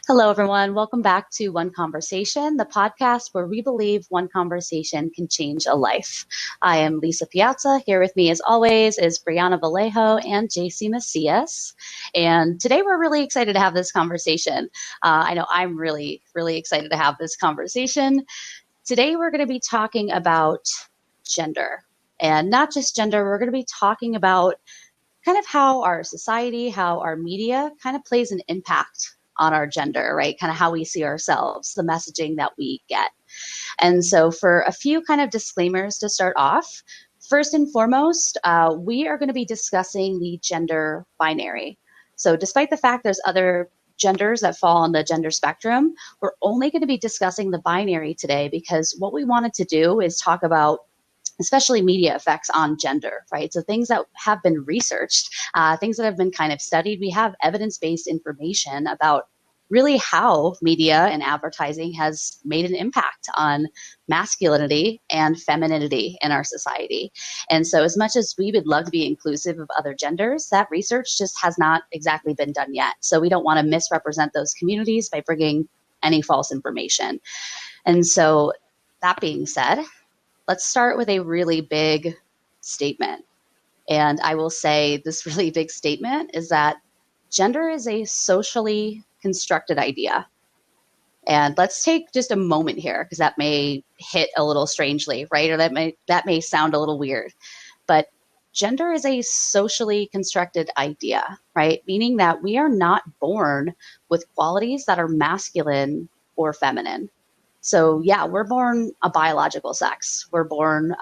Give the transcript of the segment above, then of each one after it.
Hello, everyone. Welcome back to One Conversation, the podcast where we believe one conversation can change a life. I am Lisa Piazza. Here with me, as always, is Brianna Vallejo and JC Macias. And today we're really excited to have this conversation. I know I'm really, really excited to have this conversation. Today we're going to be talking about gender. And not just gender, we're going to be talking about kind of how our society, how our media kind of plays an impact on our gender, right? Kind of how we see ourselves, the messaging that we get. And so for a few kind of disclaimers to start off, first and foremost, we are going to be discussing the gender binary. So despite the fact there's other genders that fall on the gender spectrum, we're only going to be discussing the binary today because what we wanted to do is talk about especially media effects on gender, right? So things that have been researched, things that have been kind of studied. We have evidence-based information about really how media and advertising has made an impact on masculinity and femininity in our society. And so as much as we would love to be inclusive of other genders, that research just has not exactly been done yet. So we don't want to misrepresent those communities by bringing any false information. And so that being said, let's start with a really big statement. And I will say this really big statement is that gender is a socially constructed idea. And let's take just a moment here because that may hit a little strangely, right? Or that may sound a little weird. But gender is a socially constructed idea, right? Meaning that we are not born with qualities that are masculine or feminine. So yeah, we're born a biological sex. We're born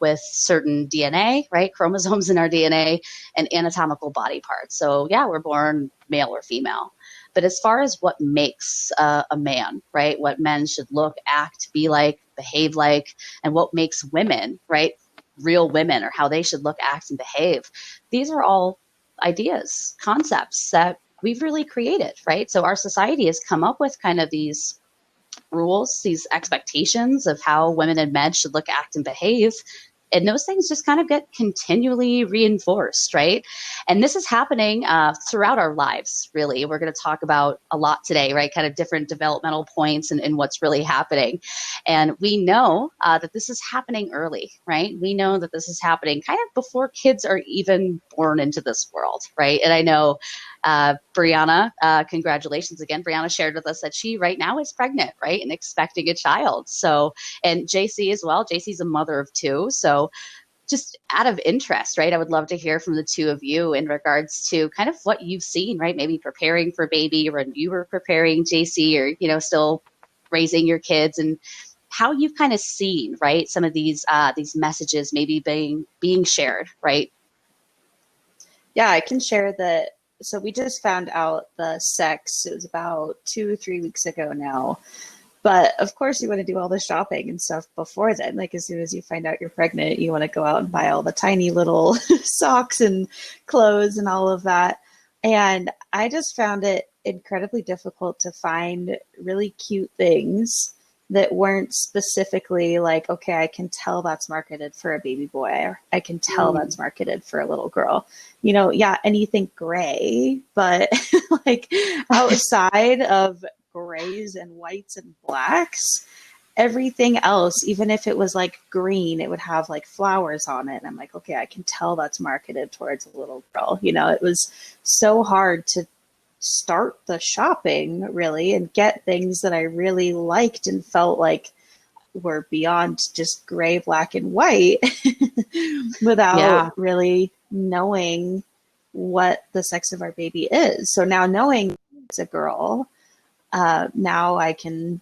with certain DNA, right? Chromosomes in our DNA and anatomical body parts. So yeah, we're born male or female. But as far as what makes a man, right? What men should look, act, be like, behave like, and what makes women, right? Real women or how they should look, act, and behave. These are all ideas, concepts that we've really created, right? So our society has come up with kind of these rules, these expectations of how women and men should look, act, and behave. And those things just kind of get continually reinforced, right? And this is happening throughout our lives, really. We're going to talk about a lot today, right? Kind of different developmental points and what's really happening. And we know that this is happening early, right? We know that this is happening kind of before kids are even born into this world, right? And I know Brianna, congratulations again. Brianna shared with us that she right now is pregnant, right? And expecting a child. So, and JC as well. JC's a mother of two. So just out of interest, right? I would love to hear from the two of you in regards to kind of what you've seen, right? Maybe preparing for baby or when you were preparing JC or, still raising your kids and how you've kind of seen, right? Some of these messages maybe being shared, right? Yeah, I can share that. So we just found out the sex. It was about 2 or 3 weeks ago now. But of course, you want to do all the shopping and stuff before then. Like as soon as you find out you're pregnant, you want to go out and buy all the tiny little socks and clothes and all of that. And I just found it incredibly difficult to find really cute things that weren't specifically like, okay, I can tell that's marketed for a baby boy, or I can tell that's marketed for a little girl. Yeah, anything gray, but like outside of grays and whites and blacks, everything else, even if it was like green, it would have like flowers on it. And I'm like, okay, I can tell that's marketed towards a little girl. It was so hard to start the shopping really and get things that I really liked and felt like were beyond just gray, black, and white without really knowing what the sex of our baby is. So now knowing it's a girl, now I can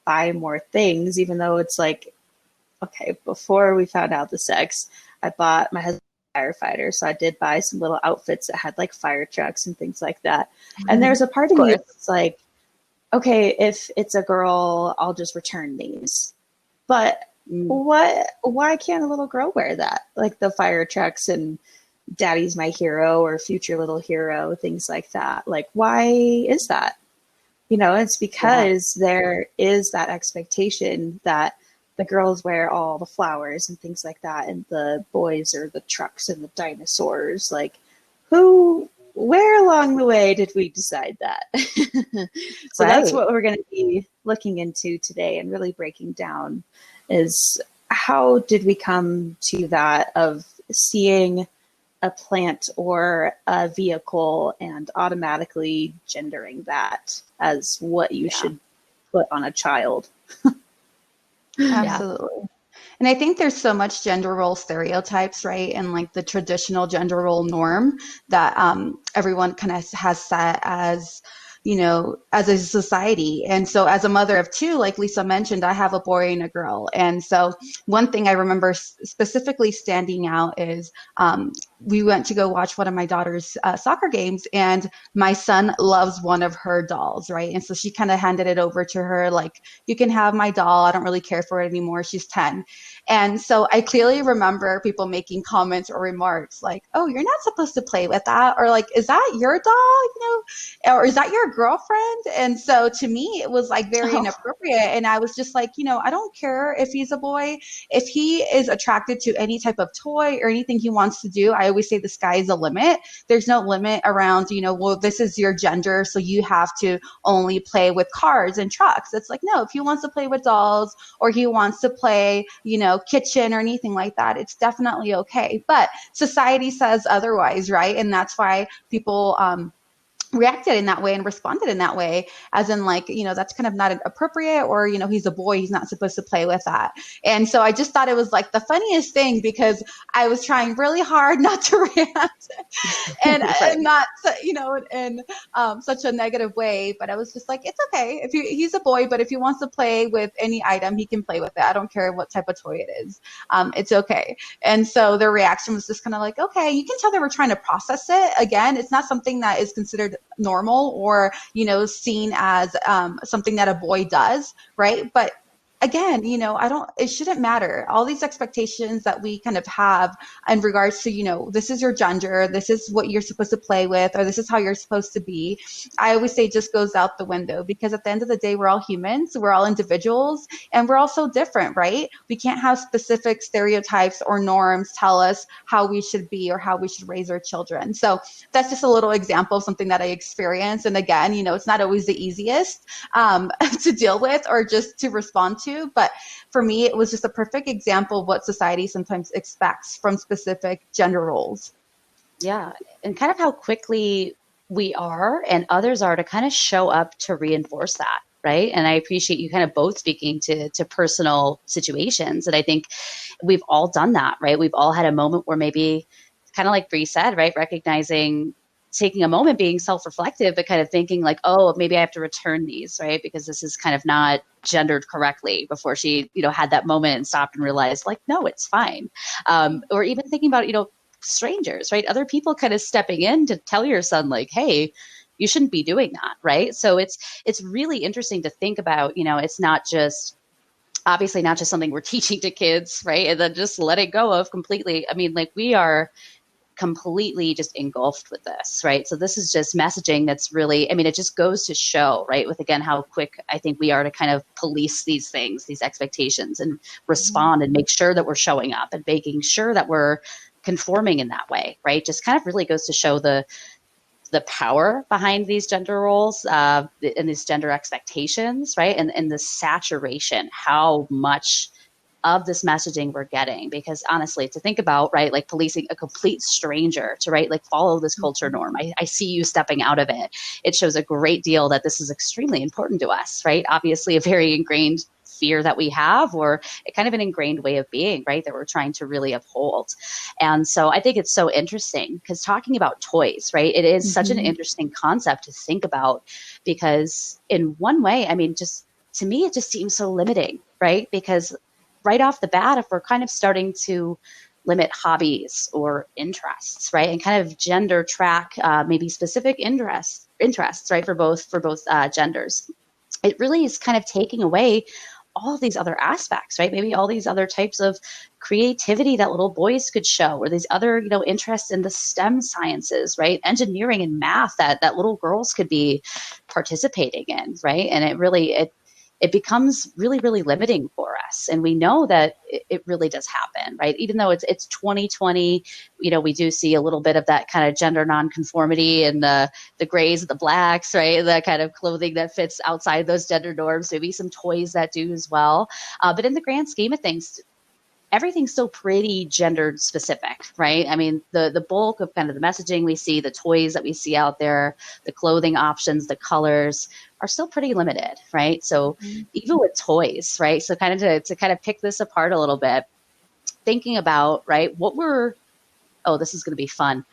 buy more things, even though it's like, okay, before we found out the sex, I bought my husband a firefighter. So I did buy some little outfits that had like fire trucks and things like that. And there's a part of me that's like, okay, if it's a girl, I'll just return these. But why can't a little girl wear that? Like the fire trucks and daddy's my hero or future little hero, things like that. Like, why is that? It's because there is that expectation that the girls wear all the flowers and things like that, and the boys are the trucks and the dinosaurs. Like, who where along the way did we decide that? So that's Right. what we're going to be looking into today and really breaking down is how did we come to that of seeing a plant or a vehicle and automatically gendering that as what you Yeah. should put on a child. Yeah. Absolutely. And I think there's so much gender role stereotypes, right? And like the traditional gender role norm that everyone kind of has set as, as a society. And so as a mother of two, like Lisa mentioned, I have a boy and a girl. And so one thing I remember specifically standing out is we went to go watch one of my daughter's soccer games, and my son loves one of her dolls, right? And so she kind of handed it over to her, like, you can have my doll. I don't really care for it anymore. She's 10. And so I clearly remember people making comments or remarks like, oh, you're not supposed to play with that. Or like, is that your doll? Or is that your girlfriend? And so to me, it was like very inappropriate. And I was just like, I don't care if he's a boy. If he is attracted to any type of toy or anything he wants to do, I always say the sky is the limit. There's no limit around, well, this is your gender, so you have to only play with cars and trucks. It's like, no, if he wants to play with dolls or he wants to play, kitchen or anything like that, it's definitely okay. But society says otherwise, right? And that's why people reacted in that way and responded in that way, as in like, that's kind of not appropriate, or, he's a boy, he's not supposed to play with that. And so I just thought it was like the funniest thing, because I was trying really hard not to react and, Right. and not, in such a negative way. But I was just like, it's okay. If he's a boy, but if he wants to play with any item, he can play with it. I don't care what type of toy it is. It's okay. And so their reaction was just kind of like, okay, you can tell they were trying to process it. Again, it's not something that is considered normal or, seen as something that a boy does, right? But again, it shouldn't matter. All these expectations that we kind of have in regards to, this is your gender, this is what you're supposed to play with, or this is how you're supposed to be, I always say just goes out the window, because at the end of the day, we're all humans, we're all individuals, and we're all so different, right? We can't have specific stereotypes or norms tell us how we should be or how we should raise our children. So that's just a little example of something that I experienced. And again, it's not always the easiest to deal with or just to respond to. But for me, it was just a perfect example of what society sometimes expects from specific gender roles. Yeah. And kind of how quickly we are and others are to kind of show up to reinforce that. Right. And I appreciate you kind of both speaking to personal situations. And I think we've all done that, right? We've all had a moment where maybe, kind of like Bree said, right, recognizing, taking a moment, being self-reflective, but kind of thinking like, oh, maybe I have to return these, right? Because this is kind of not gendered correctly, before she, had that moment and stopped and realized like, no, it's fine. Or even thinking about, strangers, right? Other people kind of stepping in to tell your son like, hey, you shouldn't be doing that, right? So it's really interesting to think about, it's not just, obviously not just something we're teaching to kids, right? And then just let it go of completely. I mean, like, we are completely just engulfed with this, right? So this is just messaging that's really, I mean, it just goes to show, right, with again how quick I think we are to kind of police these things, these expectations, and respond and make sure that we're showing up and making sure that we're conforming in that way, right? Just kind of really goes to show the power behind these gender roles and these gender expectations, right? And the saturation, how much of this messaging we're getting. Because honestly, to think about, right, like policing a complete stranger to, right, like follow this culture norm. I see you stepping out of it. It shows a great deal that this is extremely important to us, right? Obviously a very ingrained fear that we have, or a kind of an ingrained way of being, right, that we're trying to really uphold. And so I think it's so interesting, because talking about toys, right, it is such an interesting concept to think about, because in one way, I mean, just to me, it just seems so limiting, right? Because right off the bat, if we're kind of starting to limit hobbies or interests, right, and kind of gender track maybe specific interests, right, for both genders, it really is kind of taking away all of these other aspects, right? Maybe all these other types of creativity that little boys could show, or these other, interests in the STEM sciences, right? Engineering and math that little girls could be participating in, right? And it it becomes really, really limiting for us. And we know that it really does happen, right? Even though it's 2020, we do see a little bit of that kind of gender nonconformity and the grays, the blacks, right? That kind of clothing that fits outside those gender norms, maybe some toys that do as well. But in the grand scheme of things, everything's still pretty gendered specific, right? I mean, the bulk of kind of the messaging we see, the toys that we see out there, the clothing options, the colors are still pretty limited, right? So even with toys, right? So kind of to kind of pick this apart a little bit, thinking about, right, this is going to be fun.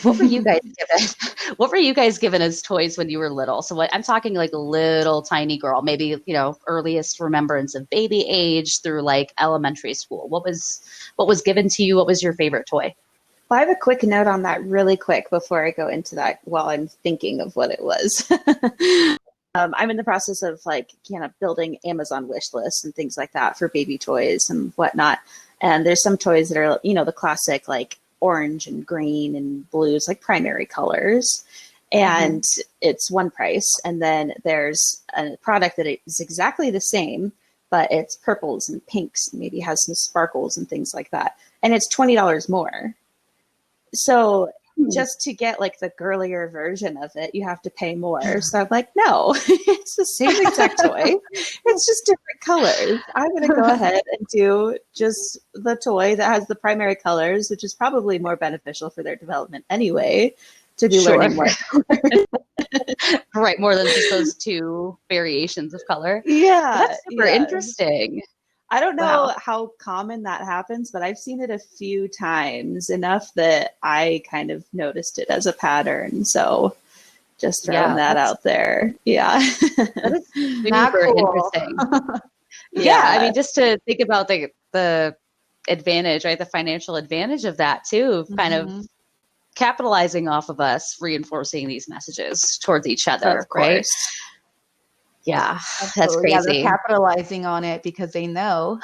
What were you guys given? What were you guys given as toys when you were little? So I'm talking like a little tiny girl, maybe, earliest remembrance of baby age through like elementary school. What was given to you? What was your favorite toy? Well, I have a quick note on that really quick before I go into that while I'm thinking of what it was. I'm in the process of building Amazon wish lists and things like that for baby toys and whatnot. And there's some toys that are, the classic like orange and green and blues, like primary colors. And it's one price. And then there's a product that is exactly the same, but it's purples and pinks, and maybe has some sparkles and things like that. And it's $20 more. So just to get like the girlier version of it, you have to pay more. So I'm like, no, it's the same exact toy. It's just different colors. I'm going to go ahead and do just the toy that has the primary colors, which is probably more beneficial for their development anyway, to be learning more colors. Right, more than just those two variations of color. Yeah. That's super interesting. I don't know how common that happens, but I've seen it a few times, enough that I kind of noticed it as a pattern. So just throwing that out there. Yeah. That is super interesting. Yeah. I mean, just to think about the advantage, right? The financial advantage of that too, kind of capitalizing off of us, reinforcing these messages towards each other, right? Yeah, that's crazy. Yeah, they're capitalizing on it because they know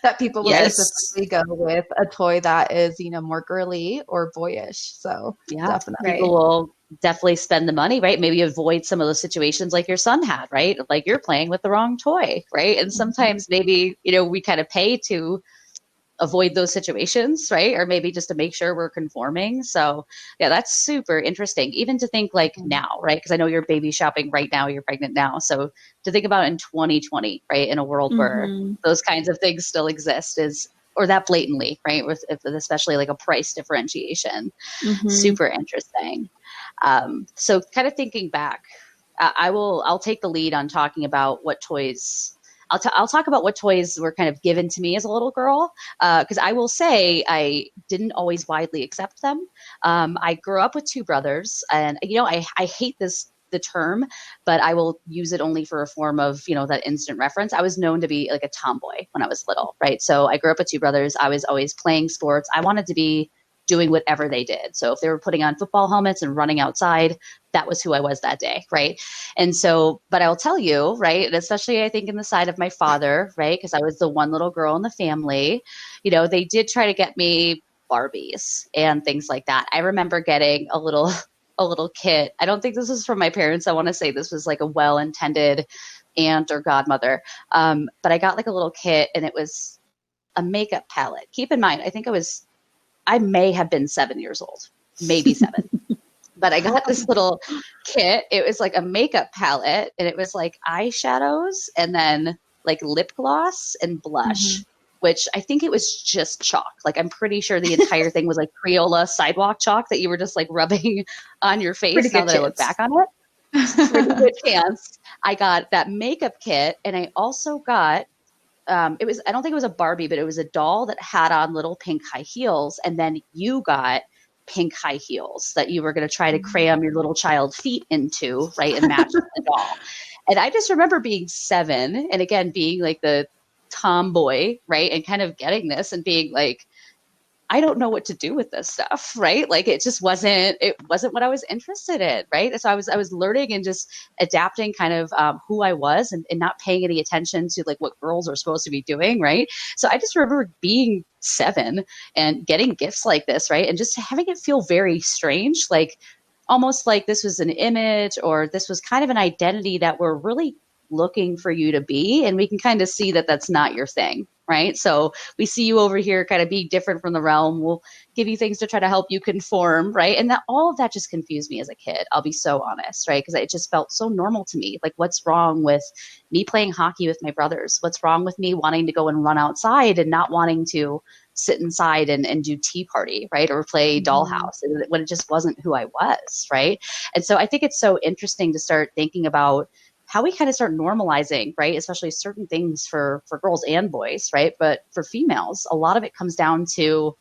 that people will specifically go with a toy that is, more girly or boyish. So definitely. People will definitely spend the money, right? Maybe avoid some of those situations like your son had, right? Like you're playing with the wrong toy, right? And sometimes maybe, we kind of pay to avoid those situations, right? Or maybe just to make sure we're conforming. So yeah, that's super interesting. Even to think like now, right? Because I know you're baby shopping right now, you're pregnant now. So to think about in 2020, right? In a world where those kinds of things still exist or that blatantly, right? With especially like a price differentiation, super interesting. So kind of thinking back, I'll take the lead on talking about what toys I'll talk about what toys were kind of given to me as a little girl, because I will say I didn't always widely accept them. I grew up with two brothers, and I hate the term, but I will use it only for a form of that instant reference. I was known to be like a tomboy when I was little, right? So I grew up with two brothers. I was always playing sports. I wanted to be doing whatever they did. So if they were putting on football helmets and running outside, that was who I was that day, right? And so, but I'll tell you, right, and especially I think in the side of my father, right, because I was the one little girl in the family, they did try to get me Barbies and things like that. I remember getting a little kit. I don't think this was from my parents. I want to say this was like a well-intended aunt or godmother. But I got like a little kit, and it was a makeup palette. Keep in mind, I may have been 7 years old, maybe 7. But I got this little kit. It was like a makeup palette, and it was like eyeshadows and then like lip gloss and blush, which I think it was just chalk. Like I'm pretty sure the entire thing was like Crayola sidewalk chalk that you were just like rubbing on your face. Now that I look back on it, pretty good chance. I got that makeup kit, and I also got I don't think it was a Barbie, but it was a doll that had on little pink high heels. And then you got pink high heels that you were going to try to cram your little child feet into, right? And match with the doll. And I just remember being 7 and again, being like the tomboy, right? And kind of getting this and being like, I don't know what to do with this stuff, right? Like it wasn't what I was interested in, right? So I was learning and just adapting kind of who I was and not paying any attention to like what girls are supposed to be doing, right? So I just remember being 7 and getting gifts like this, right? And just having it feel very strange, like almost like this was an image or this was kind of an identity that we're really looking for you to be. And we can kind of see that that's not your thing, right? So we see you over here kind of being different from the realm. We'll give you things to try to help you conform, right? And that all of that just confused me as a kid. I'll be so honest, right? Because it just felt so normal to me. Like, what's wrong with me playing hockey with my brothers? What's wrong with me wanting to go and run outside and not wanting to sit inside and do tea party, right? Or play dollhouse, when it just wasn't who I was, right? And so I think it's so interesting to start thinking about how we kind of start normalizing, right? Especially certain things for girls and boys, right? But for females, a lot of it comes down to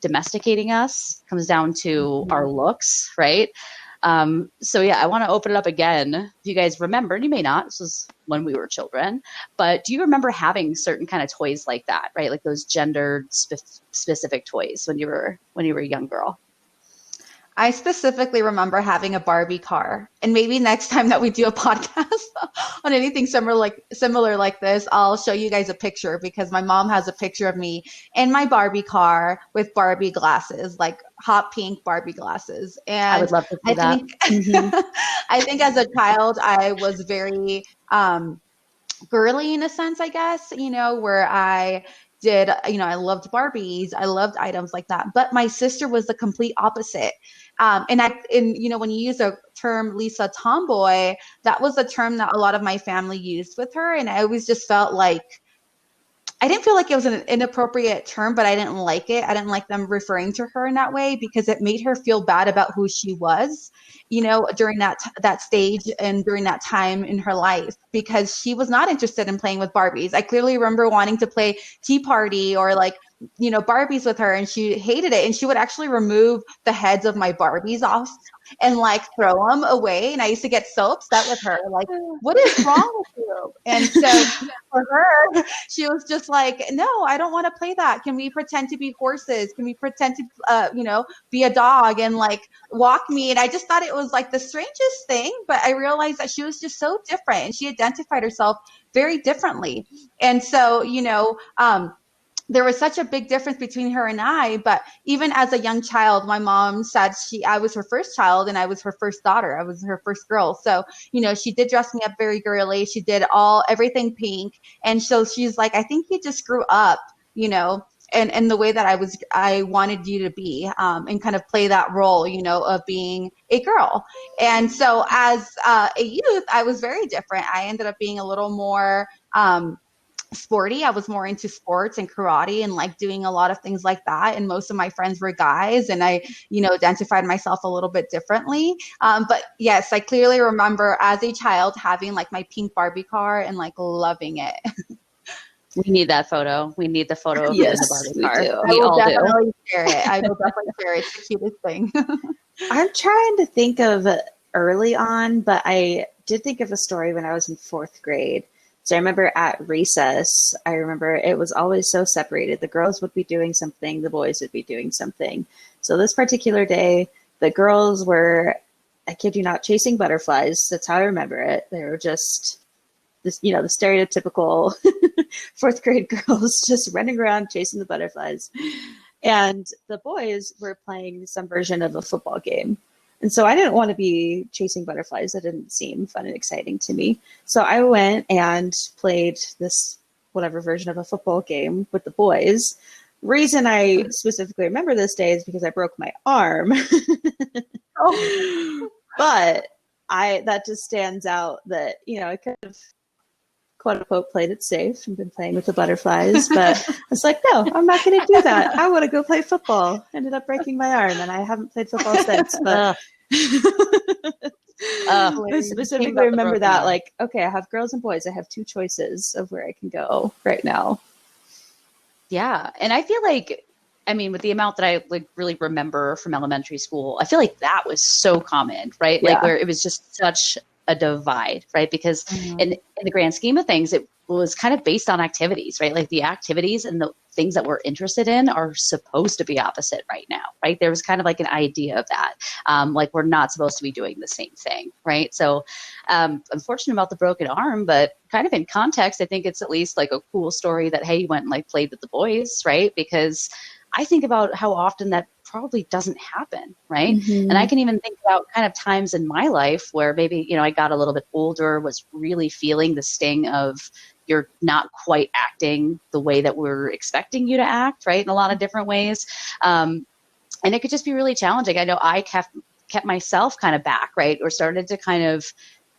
domesticating us, comes down to our looks, right? So yeah, I want to open it up again. If you guys remember, and you may not, this was when we were children, but do you remember having certain kind of toys like that, right? Like those gendered specific toys when you were a young girl? I specifically remember having a Barbie car, and maybe next time that we do a podcast on anything similar like this, I'll show you guys a picture, because my mom has a picture of me in my Barbie car with Barbie glasses, like hot pink Barbie glasses. And I would love to see that. I think as a child, I was very girly in a sense, I guess, where I loved Barbies. I loved items like that. But my sister was the complete opposite. And when you use a term, Lisa, tomboy, that was a term that a lot of my family used with her. And I always just felt like, I didn't feel like it was an inappropriate term, but I didn't like it. I didn't like them referring to her in that way, because it made her feel bad about who she was, during that stage and during that time in her life, because she was not interested in playing with Barbies. I clearly remember wanting to play Tea Party or Barbies with her, and she hated it. And she would actually remove the heads of my Barbies off and throw them away. And I used to get so upset with her, like, what is wrong with you? And so for her, she was just like, no, I don't want to play that. Can we pretend to be horses? Can we pretend to, be a dog and walk me? And I just thought it was the strangest thing, but I realized that she was just so different, and she identified herself very differently. And so, there was such a big difference between her and I. But even as a young child, my mom said I was her first child, and I was her first daughter. I was her first girl. So, she did dress me up very girly. She did everything pink. And so she's like, I think you just grew up, and the way that I wanted you to be, and kind of play that role, of being a girl. And so as a youth, I was very different. I ended up being a little more, sporty. I was more into sports and karate and doing a lot of things like that. And most of my friends were guys, and I, identified myself a little bit differently. But yes, I clearly remember as a child having my pink Barbie car and loving it. We need that photo. We need the photo of yes, the Barbie car. We all do. I will definitely share it. It's the cutest thing. I'm trying to think of early on, but I did think of a story when I was in 4th grade. So I remember at recess, it was always so separated. The girls would be doing something, the boys would be doing something. So this particular day, the girls were, I kid you not, chasing butterflies. That's how I remember it. They were just the stereotypical 4th grade girls just running around chasing the butterflies. And the boys were playing some version of a football game. And so I didn't want to be chasing butterflies. That didn't seem fun and exciting to me. So I went and played this whatever version of a football game with the boys. Reason I specifically remember this day is because I broke my arm. But that just stands out that, I could have, quote unquote, played it safe and been playing with the butterflies. But I was like, no, I'm not going to do that. I want to go play football. Ended up breaking my arm, and I haven't played football since. But I specifically remember that, okay, I have girls and boys. I have 2 choices of where I can go right now. Yeah. And I feel with the amount that I really remember from elementary school, I feel like that was so common, right? Yeah. Where it was just such a divide, right? Because in the grand scheme of things, it was kind of based on activities, right? The activities and the things that we're interested in are supposed to be opposite right now, right? There was kind of an idea of that. We're not supposed to be doing the same thing, right? So unfortunate about the broken arm, but kind of in context, I think it's at least a cool story that, hey, you went and played with the boys, right? Because I think about how often that probably doesn't happen, right? Mm-hmm. And I can even think about kind of times in my life where maybe, I got a little bit older, was really feeling the sting of you're not quite acting the way that we're expecting you to act, right? In a lot of different ways. And it could just be really challenging. I know I kept myself kind of back, right? Or started to kind of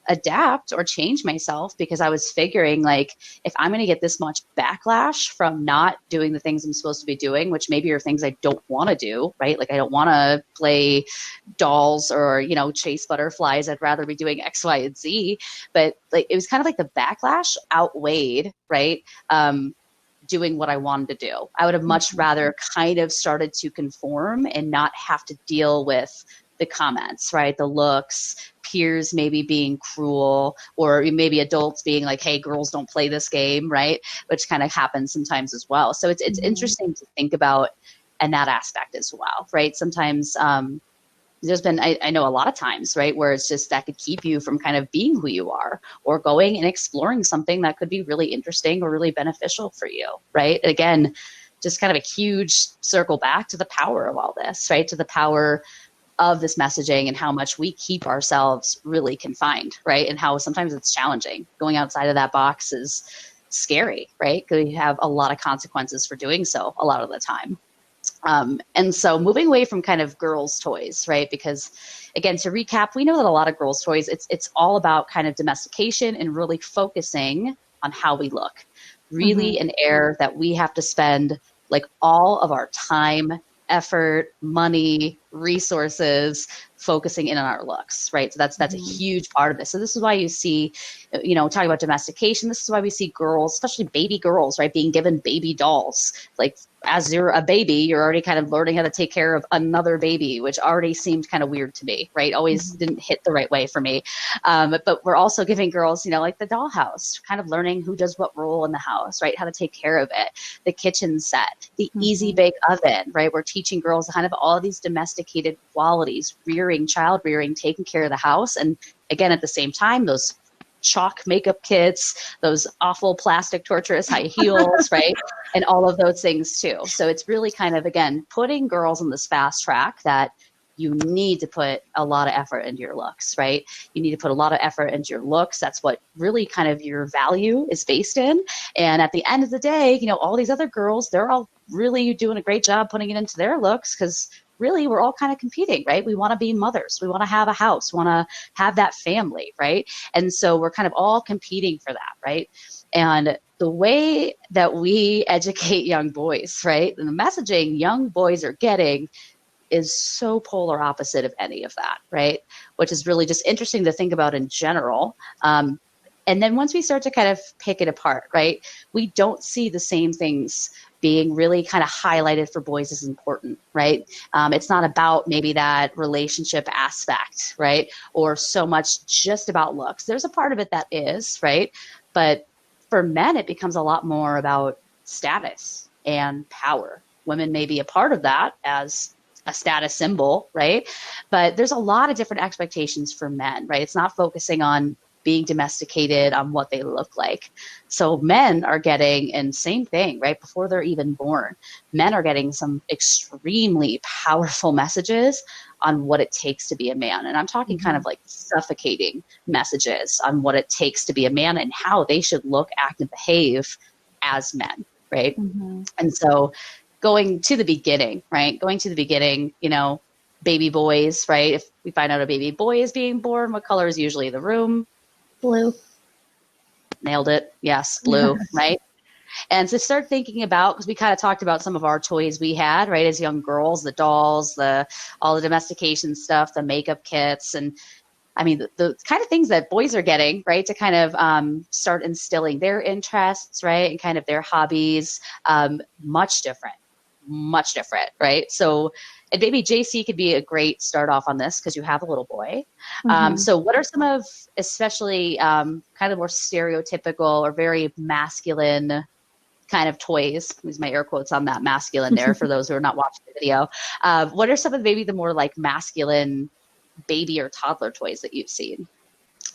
adapt or change myself because I was figuring like, if I'm going to get this much backlash from not doing the things I'm supposed to be doing, which maybe are things I don't want to do, right? Like I don't want to play dolls or, chase butterflies. I'd rather be doing X, Y, and Z. But like, it was kind of like the backlash outweighed, right? Doing what I wanted to do. I would have much rather kind of started to conform and not have to deal with the comments, right? The looks, peers maybe being cruel, or maybe adults being like, hey, girls don't play this game, right? Which kind of happens sometimes as well. So it's interesting to think about in that aspect as well, right? Sometimes there's been, I know a lot of times, right, where it's just that could keep you from kind of being who you are or going and exploring something that could be really interesting or really beneficial for you, right? And again, just kind of a huge circle back to the power of all this, right? To the power of this messaging and how much we keep ourselves really confined, right? And how sometimes it's challenging. Going outside of that box is scary, right? Because you have a lot of consequences for doing so a lot of the time. And so moving away from kind of girls' toys, right? Because again, to recap, we know that a lot of girls' toys, it's all about kind of domestication and really focusing on how we look. Really an air that we have to spend like all of our time, effort, money, resources focusing in on our looks, right? So that's a huge part of this. So this is why you see, talking about domestication, this is why we see girls, especially baby girls, right, being given baby dolls. Like as you're a baby, you're already kind of learning how to take care of another baby, which already seemed kind of weird to me, right? Always didn't hit the right way for me. But we're also giving girls, like the dollhouse, kind of learning who does what role in the house, right? How to take care of it, the kitchen set, the easy bake oven, right? We're teaching girls kind of all of these domesticated qualities, child rearing, taking care of the house. And again, at the same time, those chalk makeup kits, those awful plastic torturous high heels, right? And all of those things too. So it's really kind of, again, putting girls on this fast track that you need to put a lot of effort into your looks, right? You need to put a lot of effort into your looks. That's what really kind of your value is based in. And at the end of the day, all these other girls, they're all really doing a great job putting it into their looks because really we're all kind of competing, right? We want to be mothers. We want to have a house, want to have that family, right? And so we're kind of all competing for that, right? And the way that we educate young boys, right? And the messaging young boys are getting is so polar opposite of any of that, right? Which is really just interesting to think about in general. And then once we start to kind of pick it apart, right? We don't see the same things being really kind of highlighted for boys as important, right? It's not about maybe that relationship aspect, right? Or so much just about looks. There's a part of it that is, right? But for men, it becomes a lot more about status and power. Women may be a part of that as a status symbol, right? But there's a lot of different expectations for men, right? It's not focusing on being domesticated on what they look like. So men are getting, and same thing, right? Before they're even born, men are getting some extremely powerful messages on what it takes to be a man. And I'm talking kind of like suffocating messages on what it takes to be a man and how they should look, act, and behave as men, right? And so going to the beginning, right? Going to the beginning, baby boys, right? If we find out a baby boy is being born, what color is usually the room? Blue. Nailed it. Yes, blue, right? And so start thinking about, because we kind of talked about some of our toys we had, right, as young girls, the dolls, all the domestication stuff, the makeup kits, and I mean, the kind of things that boys are getting, right, to kind of start instilling their interests, right, and kind of their hobbies, much different, right? So, and maybe JC could be a great start off on this because you have a little boy. So what are some of, especially kind of more stereotypical or very masculine kind of toys? Use my air quotes on that masculine there for those who are not watching the video. What are some of maybe the more like masculine baby or toddler toys that you've seen?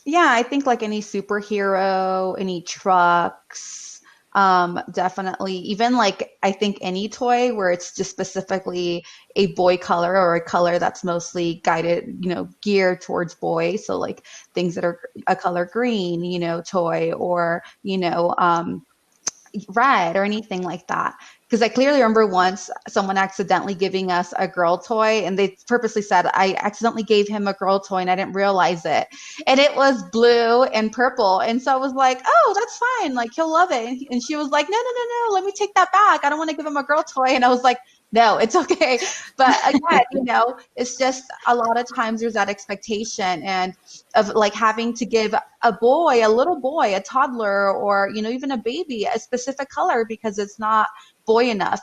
Yeah, I think like any superhero, any trucks, Definitely. Even like, I think any toy where it's just specifically a boy color or a color that's mostly guided, geared towards boys. So like things that are a color green, toy, or, red or anything like that. Because I clearly remember once someone accidentally giving us a girl toy, and they purposely said, I accidentally gave him a girl toy and I didn't realize it. And it was blue and purple. And so I was like, oh, that's fine. Like, he'll love it. And she was like, no, no, no, no, let me take that back. I don't want to give him a girl toy. And I was like, no, it's okay. But again, it's just a lot of times there's that expectation and of like having to give a little boy, a toddler, or, even a baby a specific color because it's not boy enough,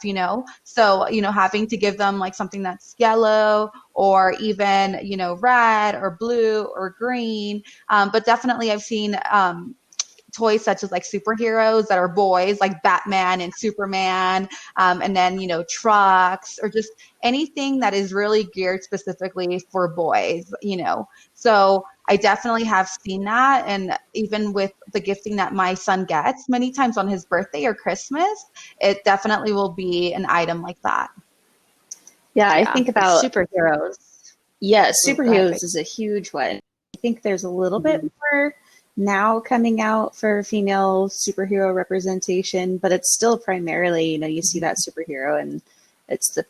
So, having to give them like something that's yellow or even, red or blue or green. But definitely I've seen toys such as like superheroes that are boys, like Batman and Superman, and then, trucks or just anything that is really geared specifically for boys, So I definitely have seen that. And even with the gifting that my son gets many times on his birthday or Christmas, it definitely will be an item like that. Yeah, I think about superheroes. Yeah, superheroes is a huge one. I think there's a little bit more now coming out for female superhero representation, but it's still primarily, you see that superhero and it's the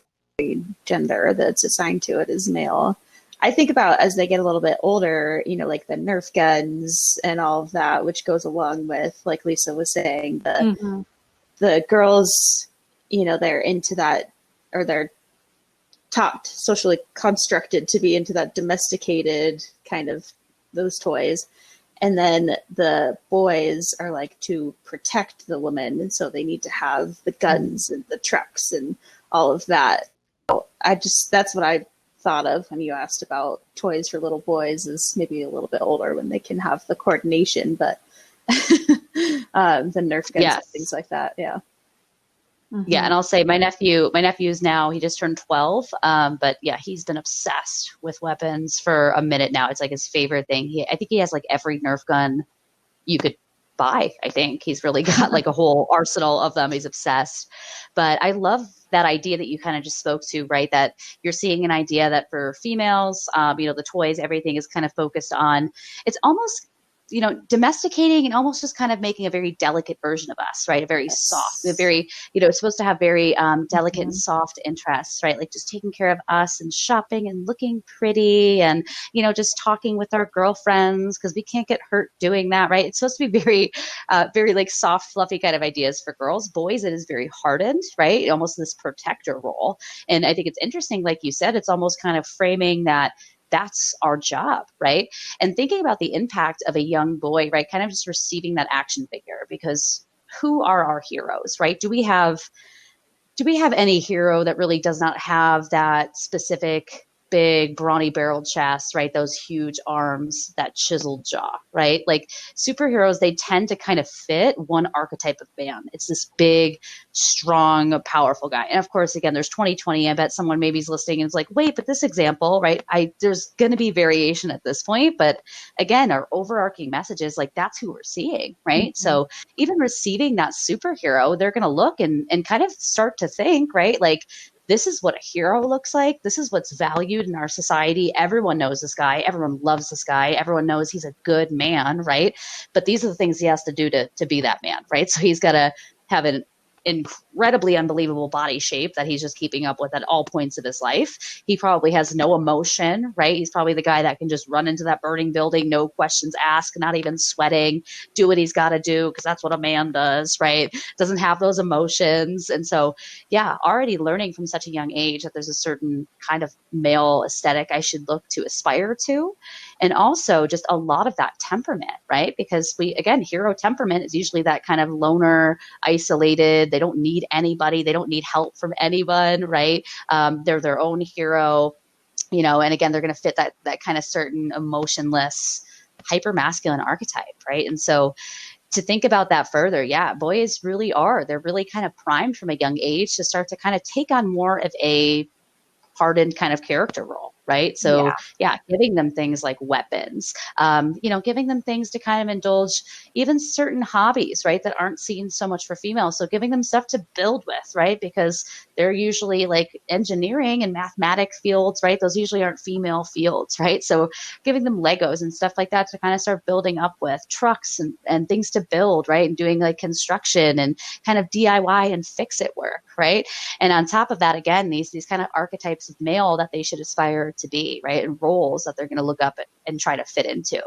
gender that's assigned to it is male. I think about as they get a little bit older, like the Nerf guns and all of that, which goes along with, like Lisa was saying, the girls, they're into that, or they're taught, socially constructed to be into that domesticated kind of those toys. And then the boys are like to protect the woman. And so they need to have the guns and the trucks and all of that. So that's what I thought of when you asked about toys for little boys, is maybe a little bit older when they can have the coordination, but the Nerf guns and things like that. Yeah. Mm-hmm. Yeah. And I'll say my nephew's now, he just turned 12. But yeah, he's been obsessed with weapons for a minute now. It's like his favorite thing. I think he has like every Nerf gun you could buy. I think he's really got like a whole arsenal of them. He's obsessed. But I love that idea that you kind of just spoke to, right? That you're seeing an idea that for females, the toys, everything is kind of focused on, it's almost, domesticating and almost just kind of making a very delicate version of us, right? A very soft, a very, it's supposed to have very delicate and soft interests, right? Like just taking care of us and shopping and looking pretty and, just talking with our girlfriends because we can't get hurt doing that, right? It's supposed to be very, very like soft, fluffy kind of ideas for girls. Boys, it is very hardened, right? Almost this protector role. And I think it's interesting, like you said, it's almost kind of framing that that's our job, right? And thinking about the impact of a young boy, right? Kind of just receiving that action figure, because who are our heroes, right? Do we have any hero that really does not have that specific big brawny barreled chest, right? Those huge arms, that chiseled jaw, right? Like superheroes, they tend to kind of fit one archetype of man. It's this big, strong, powerful guy. And of course, again, there's 2020. I bet someone maybe is listening and is like, wait, but this example, right? There's going to be variation at this point. But again, our overarching message is like, that's who we're seeing, right? Mm-hmm. So even receiving that superhero, they're going to look and kind of start to think, right? Like, this is what a hero looks like. This is what's valued in our society. Everyone knows this guy. Everyone loves this guy. Everyone knows he's a good man, right? But these are the things he has to do to be that man, right? So he's got to have an incredibly unbelievable body shape that he's just keeping up with at all points of his life. He probably has no emotion, right? He's probably the guy that can just run into that burning building, no questions asked, not even sweating, do what he's got to do because that's what a man does, right? Doesn't have those emotions. And so, yeah, already learning from such a young age that there's a certain kind of male aesthetic I should look to aspire to. And also just a lot of that temperament, right? Because hero temperament is usually that kind of loner, isolated. They don't need anybody. They don't need help from anyone, right? They're their own hero, and again, they're going to fit that kind of certain emotionless, hyper masculine archetype, right? And so to think about that further, yeah, boys really they're really kind of primed from a young age to start to kind of take on more of a hardened kind of character role, right? So yeah, giving them things like weapons, giving them things to kind of indulge even certain hobbies, right, that aren't seen so much for females. So giving them stuff to build with, right, because they're usually like engineering and mathematic fields, right? Those usually aren't female fields, right? So giving them Legos and stuff like that to kind of start building up with trucks and things to build, right? And doing like construction and kind of DIY and fix it work, right? And on top of that, again, these kind of archetypes of male that they should aspire to be, right? And roles that they're going to look up and try to fit into.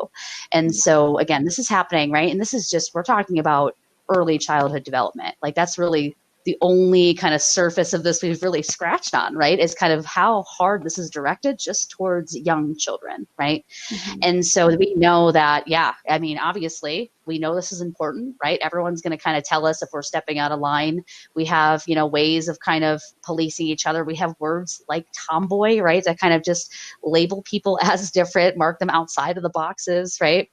And so again, this is happening, right? And this is just, we're talking about early childhood development. Like that's really the only kind of surface of this we've really scratched on, right? Is kind of how hard this is directed just towards young children, right? Mm-hmm. And so we know that, yeah, I mean, obviously we know this is important, right? Everyone's going to kind of tell us if we're stepping out of line. We have, ways of kind of policing each other. We have words like tomboy, right? That kind of just label people as different, mark them outside of the boxes, right?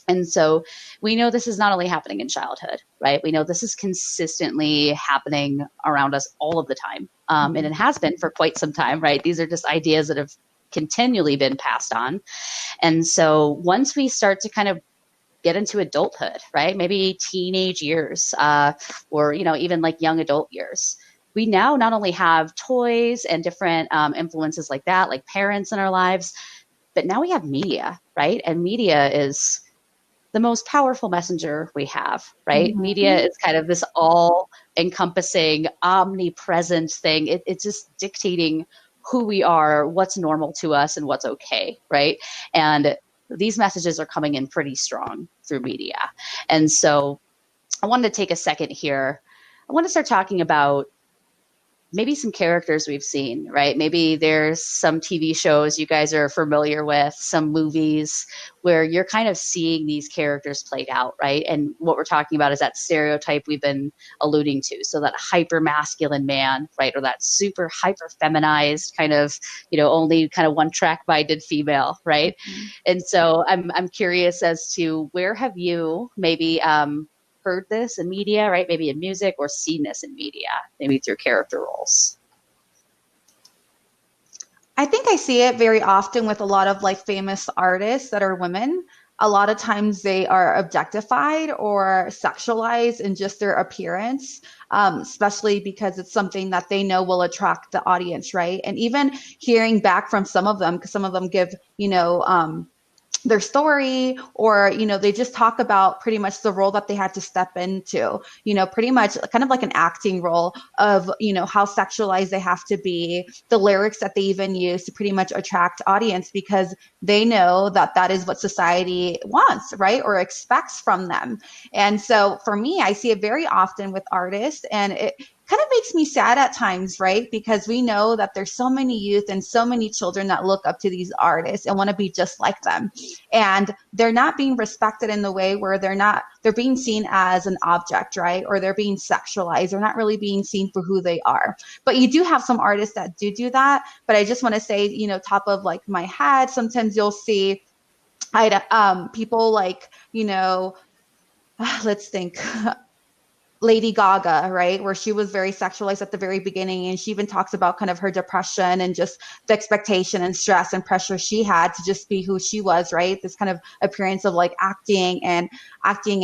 And so we know this is not only happening in childhood, right? We know this is consistently happening around us all of the time. And it has been for quite some time, right? These are just ideas that have continually been passed on. And so once we start to kind of get into adulthood, right? Maybe teenage years, or, even like young adult years, we now not only have toys and different influences like that, like parents in our lives, but now we have media, right? And media is the most powerful messenger we have, right? Mm-hmm. Media is kind of this all-encompassing, omnipresent thing. It's just dictating who we are, what's normal to us, and what's okay, right? And these messages are coming in pretty strong through media. And so I wanted to take a second here. I want to start talking about maybe some characters we've seen, right? Maybe there's some TV shows you guys are familiar with, some movies where you're kind of seeing these characters played out, right? And what we're talking about is that stereotype we've been alluding to. So that hyper masculine man, right? Or that super hyper feminized kind of, only kind of one track minded female, right? Mm-hmm. And so I'm curious as to where have you maybe, heard this in media, right? Maybe in music, or seen this in media, maybe through character roles. I think I see it very often with a lot of like famous artists that are women. A lot of times they are objectified or sexualized in just their appearance, especially because it's something that they know will attract the audience, right? And even hearing back from some of them, because some of them give, their story, or they just talk about pretty much the role that they had to step into, pretty much kind of like an acting role of how sexualized they have to be, the lyrics that they even use to pretty much attract audience, because they know that that is what society wants, right, or expects from them. And so for me, I see it very often with artists, and it kind of makes me sad at times, right? Because we know that there's so many youth and so many children that look up to these artists and want to be just like them. And they're not being respected in the way where they're being seen as an object, right? Or they're being sexualized. They're not really being seen for who they are. But you do have some artists that do that. But I just want to say, top of like my head, sometimes you'll see people like, let's think, Lady Gaga, right? Where she was very sexualized at the very beginning. And she even talks about kind of her depression and just the expectation and stress and pressure she had to just be who she was, right? This kind of appearance of like acting in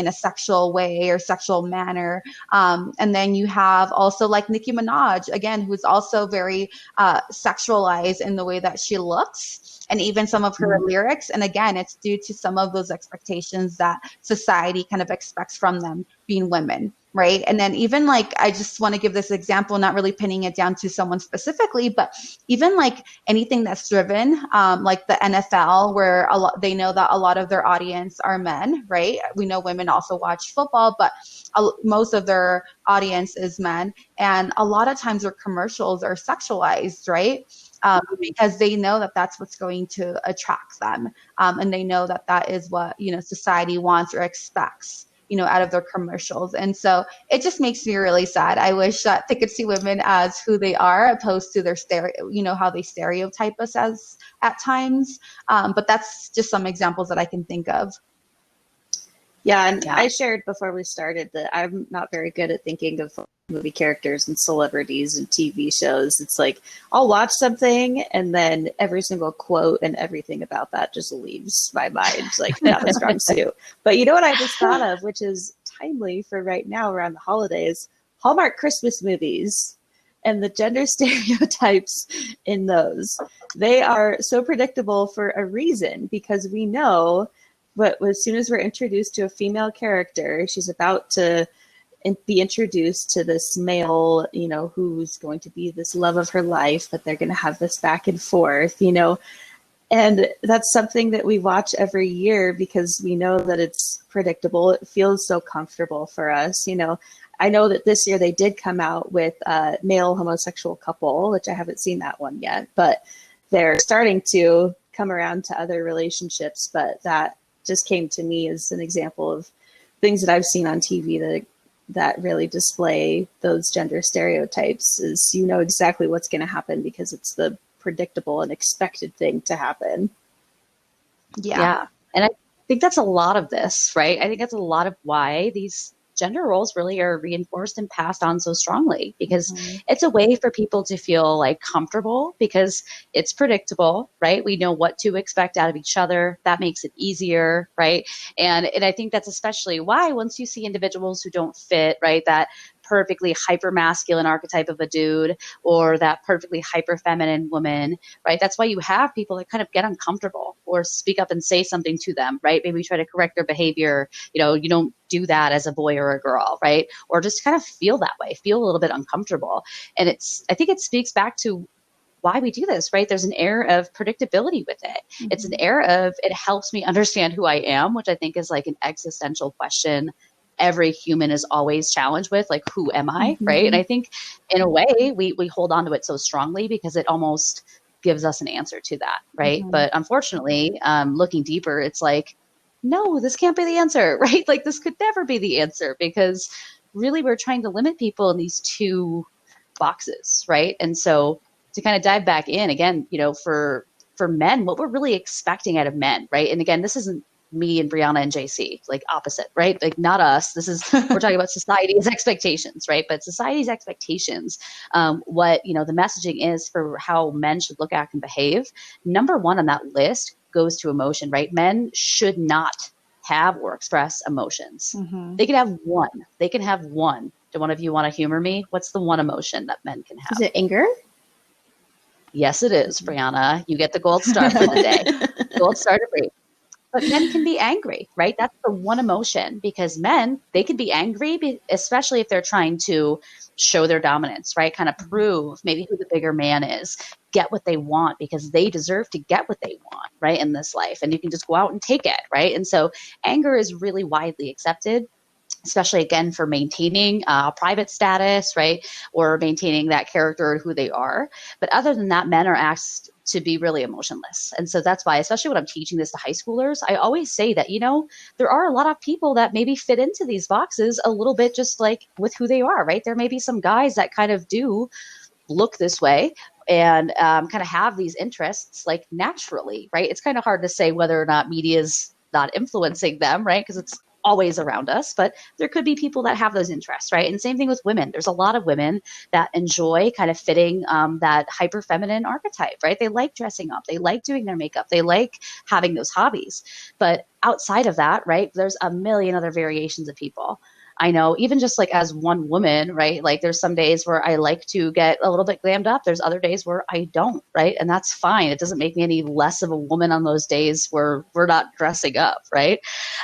a sexual way or sexual manner. And then you have also like Nicki Minaj, again, who's also very sexualized in the way that she looks, and even some of her lyrics. And again, it's due to some of those expectations that society kind of expects from them being women. Right. And then even like, I just want to give this example, not really pinning it down to someone specifically, but even like anything that's driven, like the NFL, where they know that a lot of their audience are men, right? We know women also watch football, but most of their audience is men. And a lot of times their commercials are sexualized, right? Because they know that that's what's going to attract them. And they know that that is what, society wants or expects, out of their commercials. And so it just makes me really sad. I wish that they could see women as who they are, opposed to their how they stereotype us as at times. But that's just some examples that I can think of. Yeah, and Yeah. I shared before we started that I'm not very good at thinking of movie characters and celebrities and TV shows. It's like I'll watch something and then every single quote and everything about that just leaves my mind, like not a strong suit. But you know what I just thought of, which is timely for right now around the holidays, Hallmark Christmas movies and the gender stereotypes in those. They are so predictable for a reason, because we know, but as soon as we're introduced to a female character, she's about to be introduced to this male, you know, who's going to be this love of her life, but they're going to have this back and forth, you know. And that's something that we watch every year because we know that it's predictable. It feels so comfortable for us, you know. I know that this year they did come out with a male homosexual couple, which I haven't seen that one yet, but they're starting to come around to other relationships. But that just came to me as an example of things that I've seen on TV that really display those gender stereotypes. Is, you know, exactly what's going to happen because it's the predictable and expected thing to happen. Yeah. And I think that's a lot of this, right? I think that's a lot of why these gender roles really are reinforced and passed on so strongly, because it's a way for people to feel like comfortable because it's predictable, right? We know what to expect out of each other. That makes it easier, right? And I think that's especially why once you see individuals who don't fit, right, that perfectly hyper masculine archetype of a dude or that perfectly hyper feminine woman, right? That's why you have people that kind of get uncomfortable or speak up and say something to them, right? Maybe try to correct their behavior. You know, you don't do that as a boy or a girl, right? Or just kind of feel that way, feel a little bit uncomfortable. And I think it speaks back to why we do this, right? There's an air of predictability with it. It's an air of, it helps me understand who I am, which I think is like an existential question every human is always challenged with, like, who am I, right? And I think in a way we hold on to it so strongly because it almost gives us an answer to that, right? But unfortunately, looking deeper, it's like, no, this can't be the answer, right? Like this could never be the answer because really we're trying to limit people in these two boxes, right? And so to kind of dive back in again, you know, for men, what we're really expecting out of men, right? And again, this isn't me and Brianna and JC, like opposite, right? Like not us. This is, we're talking about society's expectations, right? But society's expectations, what, you know, the messaging is for how men should look, act, and behave. Number one on that list goes to emotion, right? Men should not have or express emotions. They can have one. They can have one. Do one of you want to humor me? What's the one emotion that men can have? Is it anger? Yes, it is, Brianna. You get the gold star for the day. Gold star to free. But men can be angry, right? That's the one emotion, because men, they can be angry, especially if they're trying to show their dominance, right? Kind of prove maybe who the bigger man is, get what they want because they deserve to get what they want, right, in this life. And you can just go out and take it, right? And so anger is really widely accepted, especially again for maintaining private status, right? Or maintaining that character and who they are. But other than that, men are asked to be really emotionless. And so that's why, especially when I'm teaching this to high schoolers, I always say that, you know, there are a lot of people that maybe fit into these boxes a little bit just like with who they are, right? There may be some guys that kind of do look this way and kind of have these interests like naturally, right? It's kind of hard to say whether or not media is not influencing them, right? Because it's always around us, but there could be people that have those interests, right? And same thing with women. There's a lot of women that enjoy kind of fitting that hyper feminine archetype, right? They like dressing up, they like doing their makeup, they like having those hobbies. But outside of that, right, there's a million other variations of people. I know even just like as one woman, right? Like there's some days where I like to get a little bit glammed up. There's other days where I don't, right? And that's fine. It doesn't make me any less of a woman on those days where we're not dressing up, right?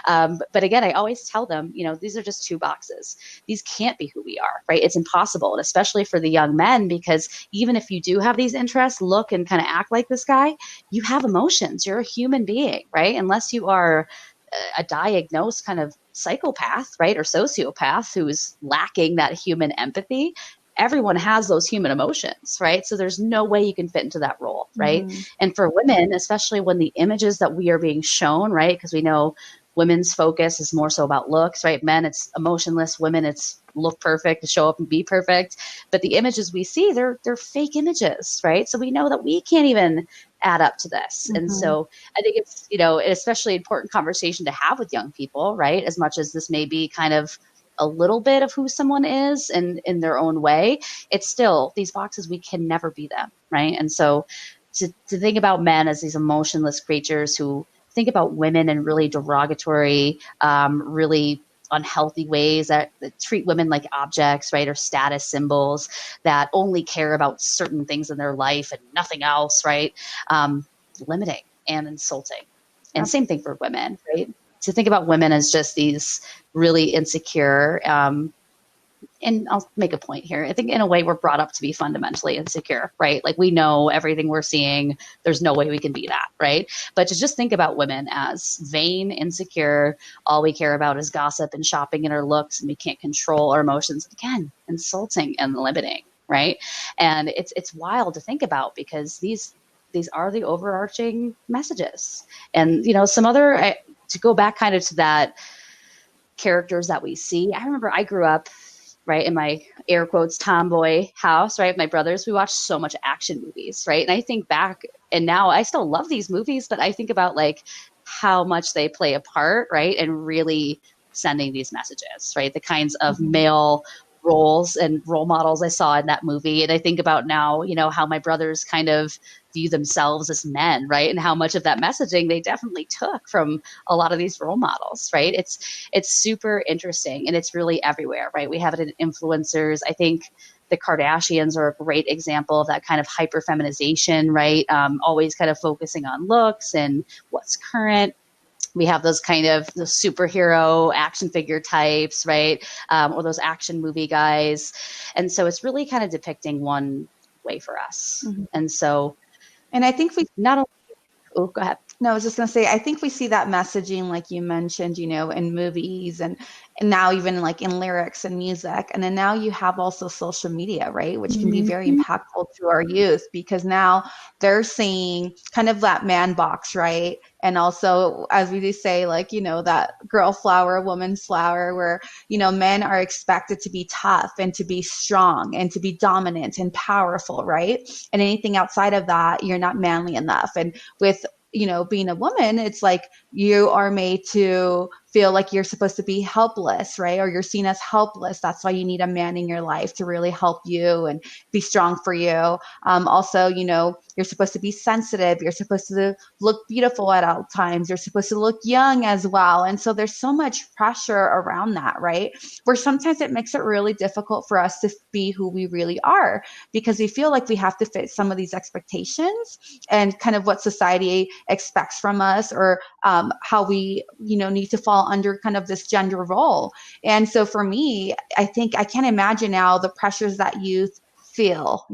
But again, I always tell them, you know, these are just two boxes. These can't be who we are, right? It's impossible. And especially for the young men, because even if you do have these interests, look and kind of act like this guy, you have emotions. You're a human being, right? Unless you are a diagnosed kind of psychopath, right, or sociopath who is lacking that human empathy, everyone has those human emotions, right? So there's no way you can fit into that role, right? And for women, especially when the images that we are being shown, right, because we know women's focus is more so about looks, right? Men, it's emotionless. Women, it's look perfect, to show up and be perfect. But the images we see, they're fake images, right? So we know that we can't even add up to this. And so I think it's, an especially important conversation to have with young people, right? As much as this may be kind of a little bit of who someone is in their own way, it's still these boxes, we can never be them, right? And so to think about men as these emotionless creatures who think about women in really derogatory, really unhealthy ways that treat women like objects, right, or status symbols, that only care about certain things in their life and nothing else, right? Limiting and insulting. And same thing for women, right? To think about women as just these really insecure, and I'll make a point here. I think in a way we're brought up to be fundamentally insecure, right? Like we know everything we're seeing. There's no way we can be that, right? But to just think about women as vain, insecure, all we care about is gossip and shopping and our looks, and we can't control our emotions. Again, insulting and limiting, right? And it's wild to think about because these are the overarching messages. And, some other, to go back kind of to that characters that we see. I remember I grew up, right, in my air quotes tomboy house, right? My brothers, we watched so much action movies, right? And I think back, and now I still love these movies, but I think about like how much they play a part, right? And really sending these messages, right? The kinds of male roles and role models I saw in that movie. And I think about now, how my brothers kind of view themselves as men, right? And how much of that messaging they definitely took from a lot of these role models, right? It's super interesting and it's really everywhere, right? We have it in influencers. I think the Kardashians are a great example of that kind of hyper feminization, right? Always kind of focusing on looks and what's current. We have those kind of the superhero action figure types, right? Or those action movie guys. And so it's really kind of depicting one way for us. And so, and I think we not only, go ahead. No, I was just going to say, I think we see that messaging, like you mentioned, in movies and now even like in lyrics and music. And then now you have also social media, right? Which can be very impactful to our youth because now they're seeing kind of that man box, right? And also, as we do say, like, that girl flower, woman's flower, where, men are expected to be tough and to be strong and to be dominant and powerful, right? And anything outside of that, you're not manly enough. And with being a woman, it's like you are made to feel like you're supposed to be helpless, right? Or you're seen as helpless. That's why you need a man in your life to really help you and be strong for you. Also, you're supposed to be sensitive. You're supposed to look beautiful at all times. You're supposed to look young as well. And so there's so much pressure around that, right? Where sometimes it makes it really difficult for us to be who we really are because we feel like we have to fit some of these expectations and kind of what society expects from us or how we, need to fall under kind of this gender role. And so for me, I think I can't imagine now the pressures that youth feel,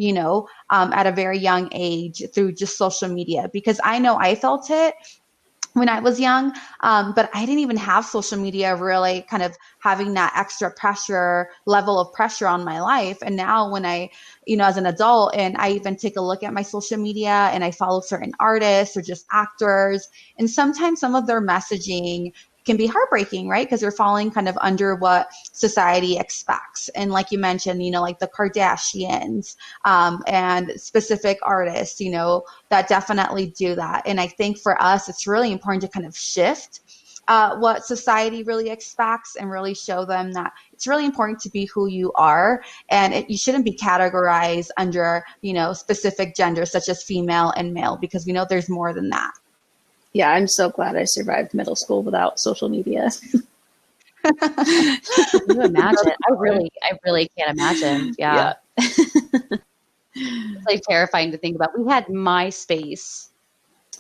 at a very young age through just social media, because I know I felt it when I was young, but I didn't even have social media really kind of having that extra level of pressure on my life. And now when I, as an adult, and I even take a look at my social media and I follow certain artists or just actors, and sometimes some of their messaging can be heartbreaking, right? Because they're falling kind of under what society expects. And like you mentioned, like the Kardashians and specific artists, that definitely do that. And I think for us, it's really important to kind of shift what society really expects and really show them that it's really important to be who you are. And you shouldn't be categorized under, specific genders such as female and male, because we know there's more than that. Yeah, I'm so glad I survived middle school without social media. Can you imagine? I really can't imagine. Yeah. It's like terrifying to think about. We had MySpace.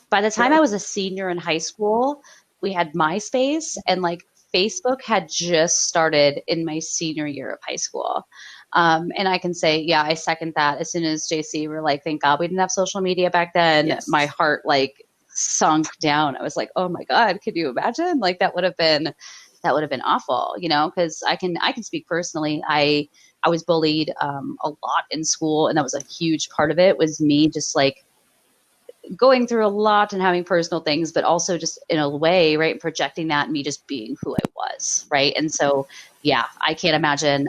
By the time I was a senior in high school, we had MySpace, and like Facebook had just started in my senior year of high school. And I can say, yeah, I second that. As soon as JC were like, thank God we didn't have social media back then, my heart like sunk down. I was like, oh my God, could you imagine? Like that would have been awful, because I can speak personally. I was bullied a lot in school, and that was a huge part of it, was me just like going through a lot and having personal things, but also just in a way, right, projecting that and me just being who I was, right? And so, yeah, I can't imagine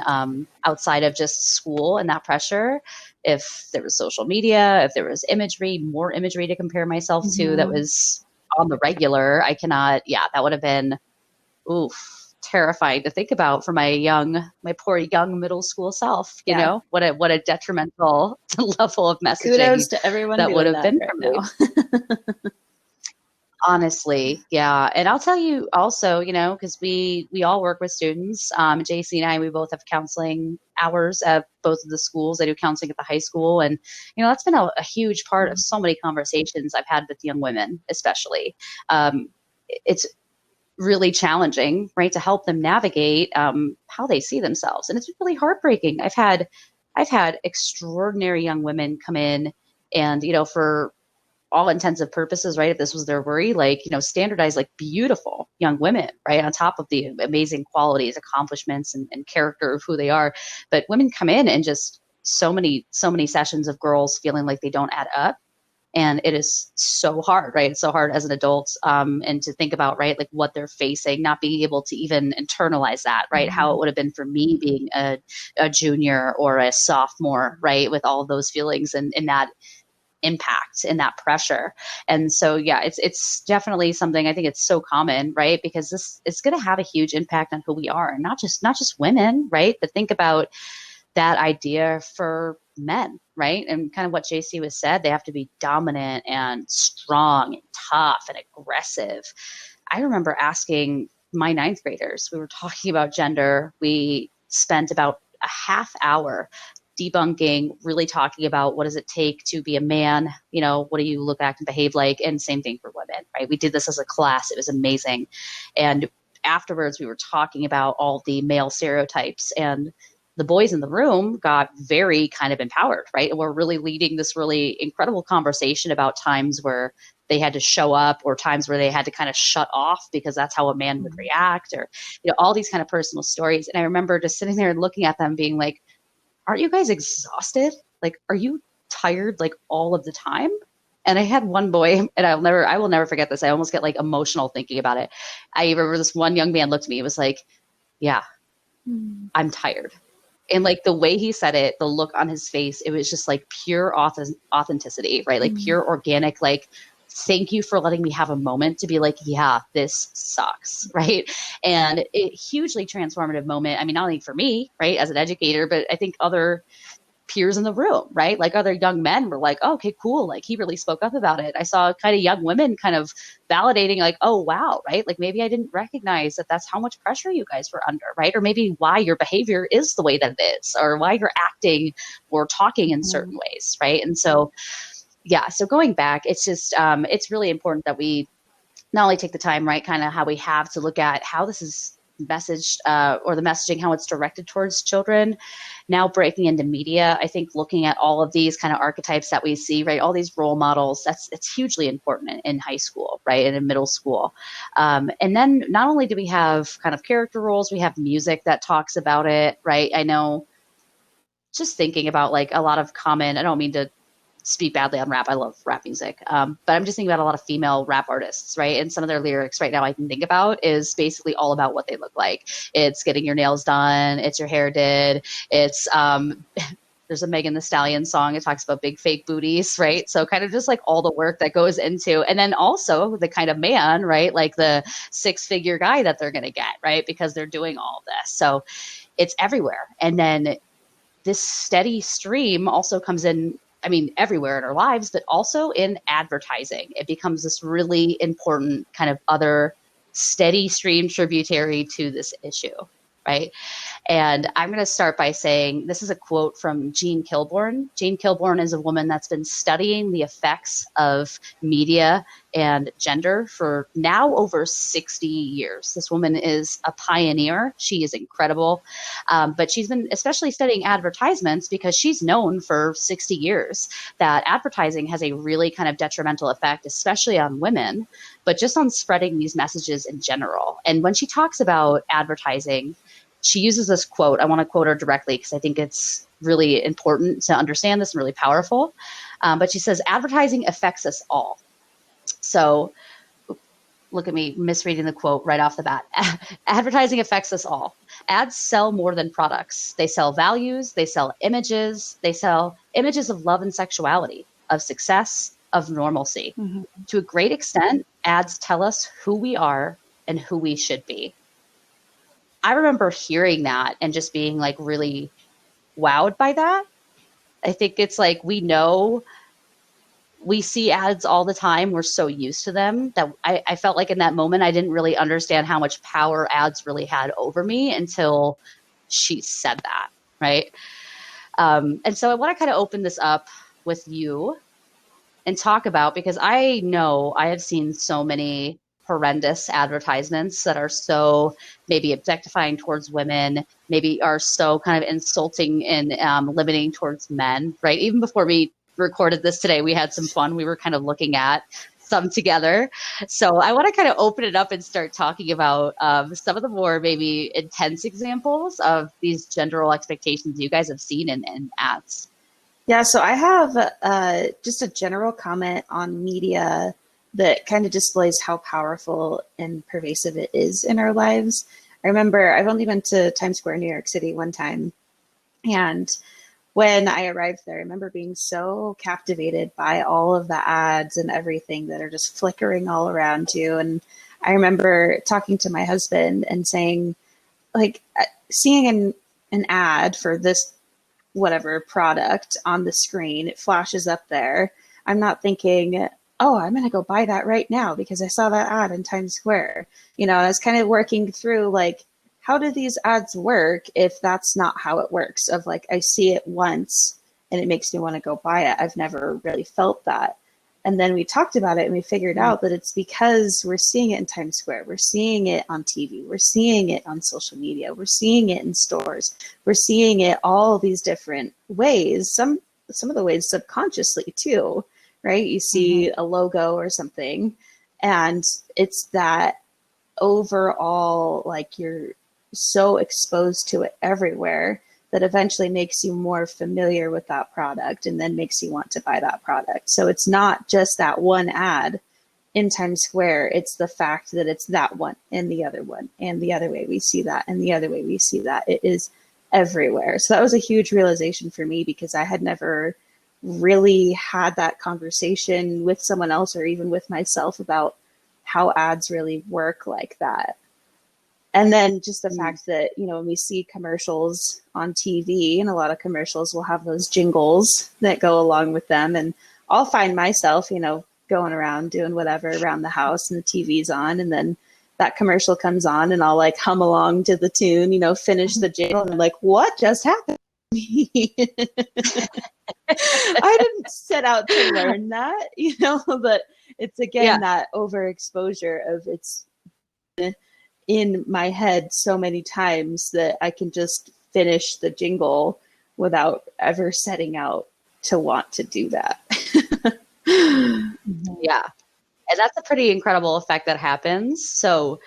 outside of just school and that pressure, if there was social media, if there was imagery, more imagery to compare myself to that was on the regular, I cannot, yeah, that would have been, oof, terrifying to think about for my poor young middle school self. You know, what a detrimental level of messaging. Kudos to everyone that would doing have that been right for me. now. Honestly, yeah. And I'll tell you also, you know, because we all work with students. JC and I, we both have counseling hours at both of the schools. I do counseling at the high school, and you know, that's been a huge part of so many conversations I've had with young women, especially. It's really challenging, right, to help them navigate how they see themselves, and it's really heartbreaking. I've had extraordinary young women come in, and you know, for all intensive purposes, right, if this was their worry, like, you know, standardized, like beautiful young women, right, on top of the amazing qualities, accomplishments, and character of who they are. But women come in and just so many sessions of girls feeling like they don't add up. And it is so hard, right? It's so hard as an adult, and to think about, right, like what they're facing, not being able to even internalize that, right? How it would have been for me being a junior or a sophomore, right? With all of those feelings and that impact and that pressure. And so, yeah, it's definitely something, I think it's so common, right? Because this it's going to have a huge impact on who we are, and not just women, right? But think about that idea for men, right? And kind of what JC was said, they have to be dominant and strong and tough and aggressive. I remember asking my ninth graders, we were talking about gender. We spent about a half hour debunking, really talking about what does it take to be a man, you know, what do you look, act, and behave like, and same thing for women, right? We did this as a class. It was amazing. And afterwards, we were talking about all the male stereotypes, and the boys in the room got very kind of empowered, right? And we're really leading this really incredible conversation about times where they had to show up, or times where they had to kind of shut off because that's how a man would react, or, you know, all these kind of personal stories. And I remember just sitting there and looking at them being like, aren't you guys exhausted? Like, are you tired like all of the time? And I had one boy, and I will never forget this. I almost get like emotional thinking about it. I remember this one young man looked at me and was like, yeah, I'm tired. And like the way he said it, the look on his face, it was just like pure authenticity, right? Like pure organic, like, thank you for letting me have a moment to be like, yeah, this sucks, right? And it hugely transformative moment. I mean, not only for me, right, as an educator, but I think other peers in the room, right? Like other young men were like, oh, okay, cool. Like he really spoke up about it. I saw kind of young women kind of validating like, oh, wow, right? Like maybe I didn't recognize that that's how much pressure you guys were under, right? Or maybe why your behavior is the way that it is, or why you're acting or talking in certain ways, right? And so, yeah, so going back, it's just, it's really important that we not only take the time, right, kind of how we have to look at how this is messaged, or the messaging, how it's directed towards children. Now breaking into media, I think looking at all of these kind of archetypes that we see, right, all these role models, it's hugely important in high school, right, and in middle school. And then not only do we have kind of character roles, we have music that talks about it, right? I know, just thinking about like a lot of common, I don't mean to speak badly on rap. I love rap music. But I'm just thinking about a lot of female rap artists, right? And some of their lyrics right now I can think about is basically all about what they look like. It's getting your nails done. It's your hair did. It's, there's a Megan Thee Stallion song. It talks about big fake booties, right? So kind of just like all the work that goes into, and then also the kind of man, right? Like the 6-figure guy that they're going to get, right? Because they're doing all of this. So it's everywhere. And then this steady stream also comes in, I mean, everywhere in our lives, but also in advertising. It becomes this really important kind of other steady stream tributary to this issue, right? And I'm going to start by saying this is a quote from Jean Kilbourne. Jean Kilbourne is a woman that's been studying the effects of media and gender for now over 60 years. This woman is a pioneer. She is incredible. But she's been especially studying advertisements because she's known for 60 years that advertising has a really kind of detrimental effect, especially on women, but just on spreading these messages in general. And when she talks about advertising, she uses this quote. I want to quote her directly because I think it's really important to understand this and really powerful. But she says, advertising affects us all. So look at me misreading the quote right off the bat. Advertising affects us all. Ads sell more than products. They sell values. They sell images. They sell images of love and sexuality, of success, of normalcy. Mm-hmm. To a great extent, ads tell us who we are and who we should be. I remember hearing that and just being like really wowed by that. I think it's like we see ads all the time. We're so used to them that I felt like in that moment, I didn't really understand how much power ads really had over me until she said that, right? And so I want to kind of open this up with you and talk about, because I know I have seen so many horrendous advertisements that are so maybe objectifying towards women, maybe are so kind of insulting and limiting towards men, right? Even before we recorded this today, we had some fun. We were kind of looking at some together. So I want to kind of open it up and start talking about some of the more maybe intense examples of these gender role expectations you guys have seen in ads. Yeah, so I have just a general comment on media that kind of displays how powerful and pervasive it is in our lives. I remember I've only been to Times Square, New York City one time, and when I arrived there, I remember being so captivated by all of the ads and everything that are just flickering all around you. And I remember talking to my husband and saying, like, seeing an ad for this whatever product on the screen, it flashes up there. I'm not thinking, oh, I'm going to go buy that right now because I saw that ad in Times Square. You know, I was kind of working through like, how do these ads work if that's not how it works? Of like, I see it once and it makes me want to go buy it. I've never really felt that. And then we talked about it and we figured out that it's because we're seeing it in Times Square. We're seeing it on TV. We're seeing it on social media. We're seeing it in stores. We're seeing it all these different ways. Some of the ways subconsciously too, right? You see a logo or something and it's that overall, like you're so exposed to it everywhere that eventually makes you more familiar with that product and then makes you want to buy that product. So it's not just that one ad in Times Square. It's the fact that it's that one and the other one and the other way we see that and the other way we see that. It is everywhere. So that was a huge realization for me because I had never really had that conversation with someone else or even with myself about how ads really work like that. And then just the fact that, you know, when we see commercials on TV, and a lot of commercials will have those jingles that go along with them. And I'll find myself, you know, going around doing whatever around the house and the TV's on. And then that commercial comes on and I'll like hum along to the tune, you know, finish the jingle. And I'm like, what just happened? I didn't set out to learn that, you know, but it's again, that overexposure of it's in my head so many times that I can just finish the jingle without ever setting out to want to do that. Yeah. And that's a pretty incredible effect that happens. So,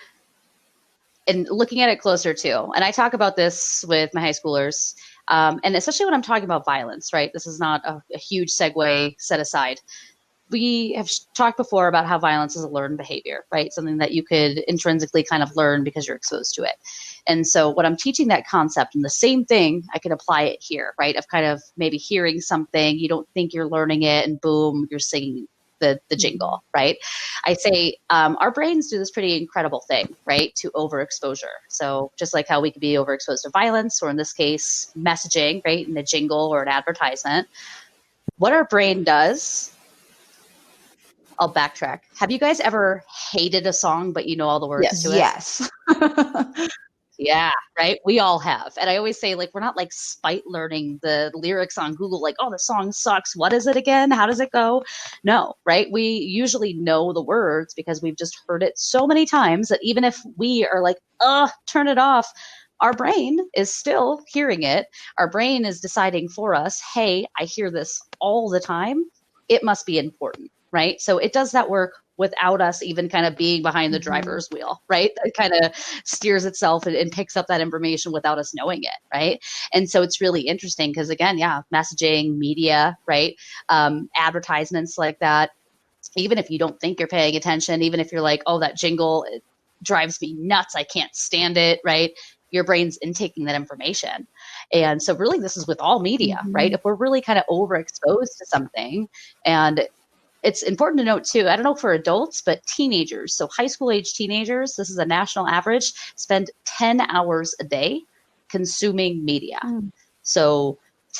and looking at it closer too, and I talk about this with my high schoolers, and especially when I'm talking about violence, right? This is not a huge segue set aside. We have talked before about how violence is a learned behavior, right? Something that you could intrinsically kind of learn because you're exposed to it. And so what I'm teaching that concept, and the same thing, I can apply it here, right? Of kind of maybe hearing something, you don't think you're learning it, and boom, you're singing the jingle, right? I say our brains do this pretty incredible thing, right? To overexposure. So just like how we could be overexposed to violence, or in this case, messaging, right? In a jingle or an advertisement, what our brain does, I'll backtrack. Have you guys ever hated a song, but you know all the words to it? Yes. Yeah, right? We all have. And I always say, like, we're not like spite learning the lyrics on Google, like, oh, the song sucks. What is it again? How does it go? No, right? We usually know the words because we've just heard it so many times that even if we are like, turn it off, our brain is still hearing it. Our brain is deciding for us, hey, I hear this all the time. It must be important. Right? So it does that work without us even kind of being behind the driver's wheel, right? It kind of steers itself and picks up that information without us knowing it, right? And so it's really interesting because, again, messaging, media, right? Advertisements like that, even if you don't think you're paying attention, even if you're like, oh, that jingle, it drives me nuts, I can't stand it, right? Your brain's intaking that information. And so really this is with all media, right? If we're really kind of overexposed to something, and it's important to note too, I don't know for adults, but teenagers, so high school age teenagers, this is a national average, spend 10 hours a day consuming media. So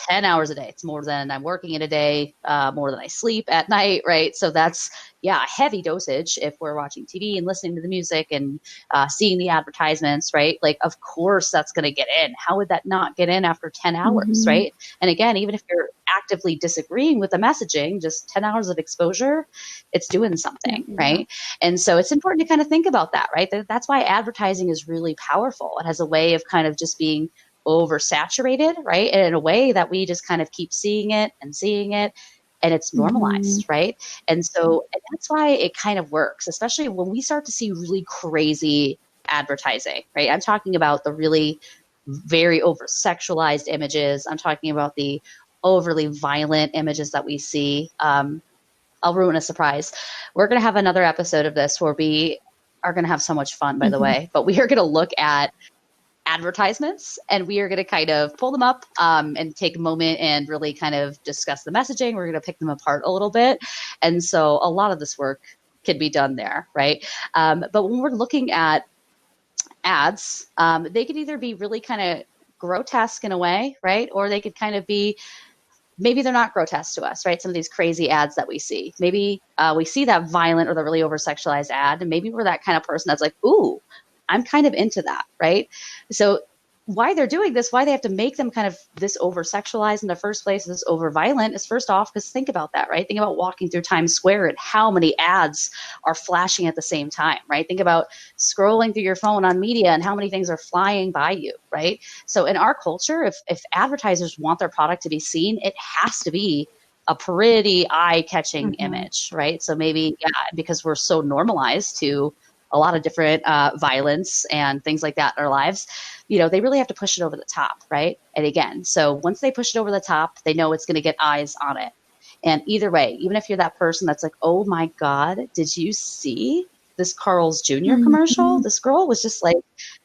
10 hours a day, it's more than I'm working in a day, more than I sleep at night, right? So that's, a heavy dosage if we're watching TV and listening to the music and seeing the advertisements, right? Like, of course that's going to get in. How would that not get in after 10 hours, right? And again, even if you're actively disagreeing with the messaging, just 10 hours of exposure, it's doing something, right? And so it's important to kind of think about that, right? That's why advertising is really powerful. It has a way of kind of just being oversaturated, right? And in a way that we just kind of keep seeing it, and it's normalized, right? And so and that's why it kind of works, especially when we start to see really crazy advertising, right? I'm talking about the really very over sexualized images. I'm talking about the overly violent images that we see. I'll ruin a surprise. We're going to have another episode of this where we are going to have so much fun, by the way, but we are going to look at advertisements, and we are going to kind of pull them up and take a moment and really kind of discuss the messaging. We're going to pick them apart a little bit. And so a lot of this work can be done there, right? But when we're looking at ads, they could either be really kind of grotesque in a way, right? Or they could kind of be, maybe they're not grotesque to us, right? Some of these crazy ads that we see. Maybe we see that violent or the really over-sexualized ad, and maybe we're that kind of person that's like, ooh, I'm kind of into that, right? So why they're doing this, why they have to make them kind of this over-sexualized in the first place, this over-violent, is first off, because think about that, right? Think about walking through Times Square and how many ads are flashing at the same time, right? Think about scrolling through your phone on media and how many things are flying by you, right? So in our culture, if advertisers want their product to be seen, it has to be a pretty eye-catching image, right? So maybe, because we're so normalized to a lot of different violence and things like that in our lives, they really have to push it over the top, right? And again, so once they push it over the top, they know it's going to get eyes on it. And either way, even if you're that person that's like, oh my God, did you see this Carl's Jr. commercial? This girl was just like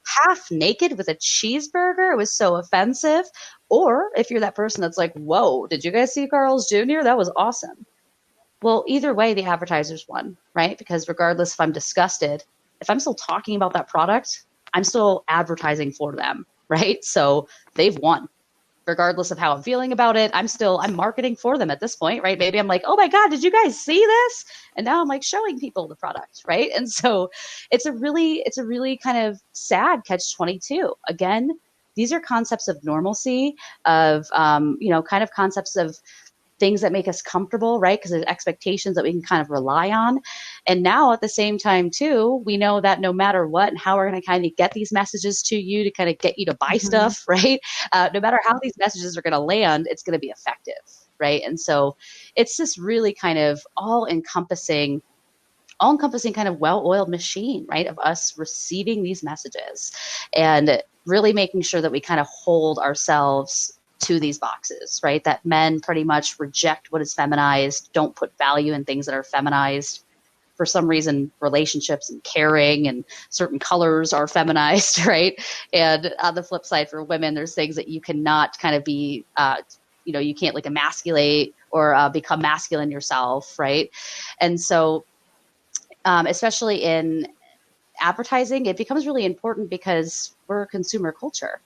half naked with a cheeseburger. It was so offensive. Or if you're that person that's like, whoa, did you guys see Carl's Jr.? That was awesome. Well, either way, the advertisers won, right? Because regardless if I'm disgusted, if I'm still talking about that product, I'm still advertising for them, right? So they've won. Regardless of how I'm feeling about it, I'm marketing for them at this point, right? Maybe I'm like, oh my God, did you guys see this? And now I'm like showing people the product, right? And so it's a really kind of sad catch-22. Again, these are concepts of normalcy, of, kind of concepts of things that make us comfortable, right? Because there's expectations that we can kind of rely on. And now at the same time too, we know that no matter what and how we're going to kind of get these messages to you to kind of get you to buy stuff, right? No matter how these messages are going to land, it's going to be effective, right? And so it's this really kind of all-encompassing kind of well-oiled machine, right? Of us receiving these messages and really making sure that we kind of hold ourselves to these boxes, right? That men pretty much reject what is feminized, don't put value in things that are feminized. For some reason, relationships and caring and certain colors are feminized, right? And on the flip side, for women, there's things that you cannot kind of be, you can't like emasculate or become masculine yourself, right? And so, especially in advertising, it becomes really important because we're a consumer culture.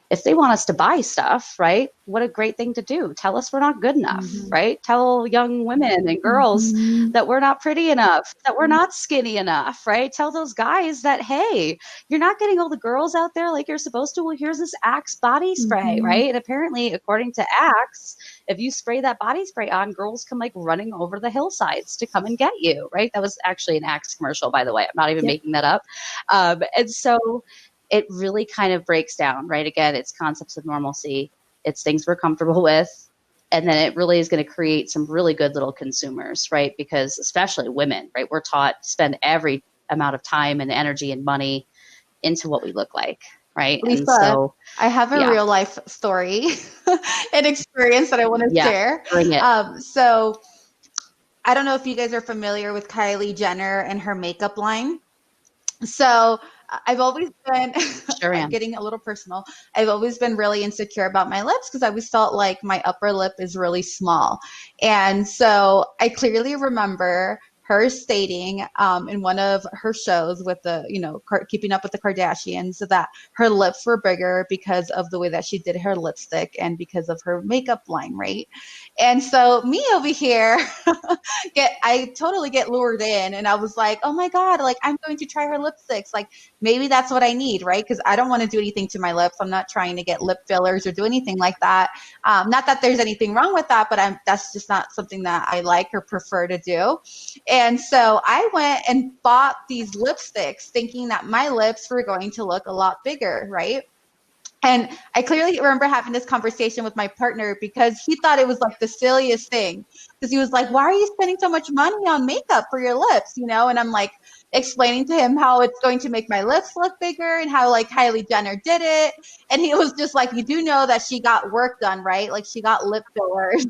If they want us to buy stuff, right? What a great thing to do. Tell us we're not good enough, right? Tell young women and girls that we're not pretty enough, that we're not skinny enough, right? Tell those guys that, hey, you're not getting all the girls out there like you're supposed to. Well, here's this Axe body spray, right? And apparently, according to Axe, if you spray that body spray on, girls come like running over the hillsides to come and get you, right? That was actually an Axe commercial, by the way. I'm not even making that up. And so it really kind of breaks down, right? Again, it's concepts of normalcy. It's things we're comfortable with. And then it really is going to create some really good little consumers, right? Because especially women, right? We're taught to spend every amount of time and energy and money into what we look like, right? Lisa, and so, I have a real life story and experience that I want to share. Bring it. So I don't know if you guys are familiar with Kylie Jenner and her makeup line. So I've always been getting a little personal. I've always been really insecure about my lips because I always felt like my upper lip is really small. And so I clearly remember her stating in one of her shows with the, Keeping Up with the Kardashians, that her lips were bigger because of the way that she did her lipstick and because of her makeup line, right? And so me over here, I totally get lured in, and I was like, oh my God, like I'm going to try her lipsticks. Like maybe that's what I need, right? Because I don't want to do anything to my lips. I'm not trying to get lip fillers or do anything like that. Not that there's anything wrong with that, but that's just not something that I like or prefer to do. And so I went and bought these lipsticks thinking that my lips were going to look a lot bigger, right? And I clearly remember having this conversation with my partner because he thought it was like the silliest thing. Because he was like, why are you spending so much money on makeup for your lips? And I'm like explaining to him how it's going to make my lips look bigger and how like Kylie Jenner did it. And he was just like, you do know that she got work done, right? Like she got lip fillers.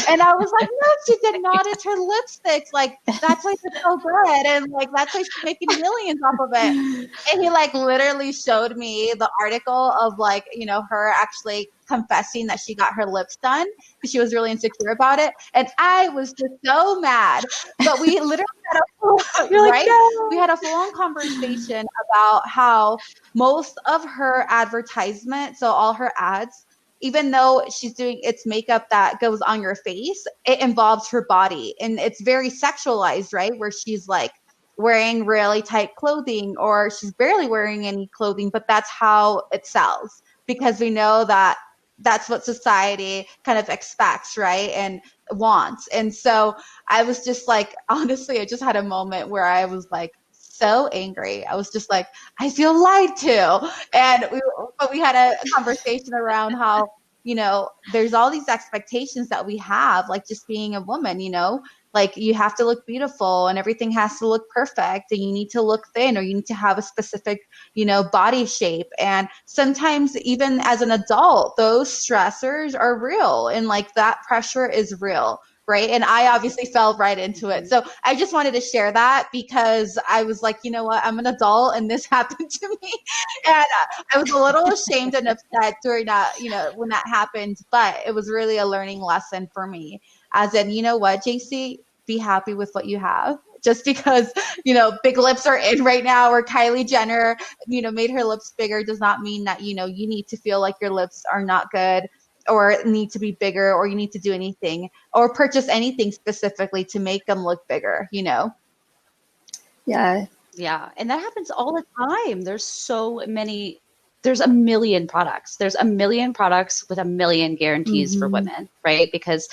And I was like, no, she did not. It's her lipsticks. Like, that's why it's so good. And like, that's why she's making millions off of it. And he like literally showed me the article of like, her actually confessing that she got her lips done because she was really insecure about it. And I was just so mad. But we literally had we had a full-on conversation about how most of her advertisement, so all her ads, even though she's doing it's makeup that goes on your face, it involves her body. And it's very sexualized, right? Where she's like wearing really tight clothing or she's barely wearing any clothing, but that's how it sells because we know that that's what society kind of expects, right? And wants. And so I was just like, honestly, I just had a moment where I was like, so angry. I was just like, I feel lied to. And we had a conversation around how, there's all these expectations that we have, like just being a woman, like you have to look beautiful and everything has to look perfect and you need to look thin or you need to have a specific, body shape. And sometimes even as an adult, those stressors are real and like that pressure is real. Right. And I obviously fell right into it. So I just wanted to share that because I was like, you know what, I'm an adult and this happened to me. And I was a little ashamed and upset during that, when that happened. But it was really a learning lesson for me. As in, you know what, JC, be happy with what you have. Just because, big lips are in right now or Kylie Jenner, made her lips bigger does not mean that, you need to feel like your lips are not good or need to be bigger or you need to do anything or purchase anything specifically to make them look bigger, Yeah. Yeah. And that happens all the time. There's a million products. There's a million products with a million guarantees for women, right? Because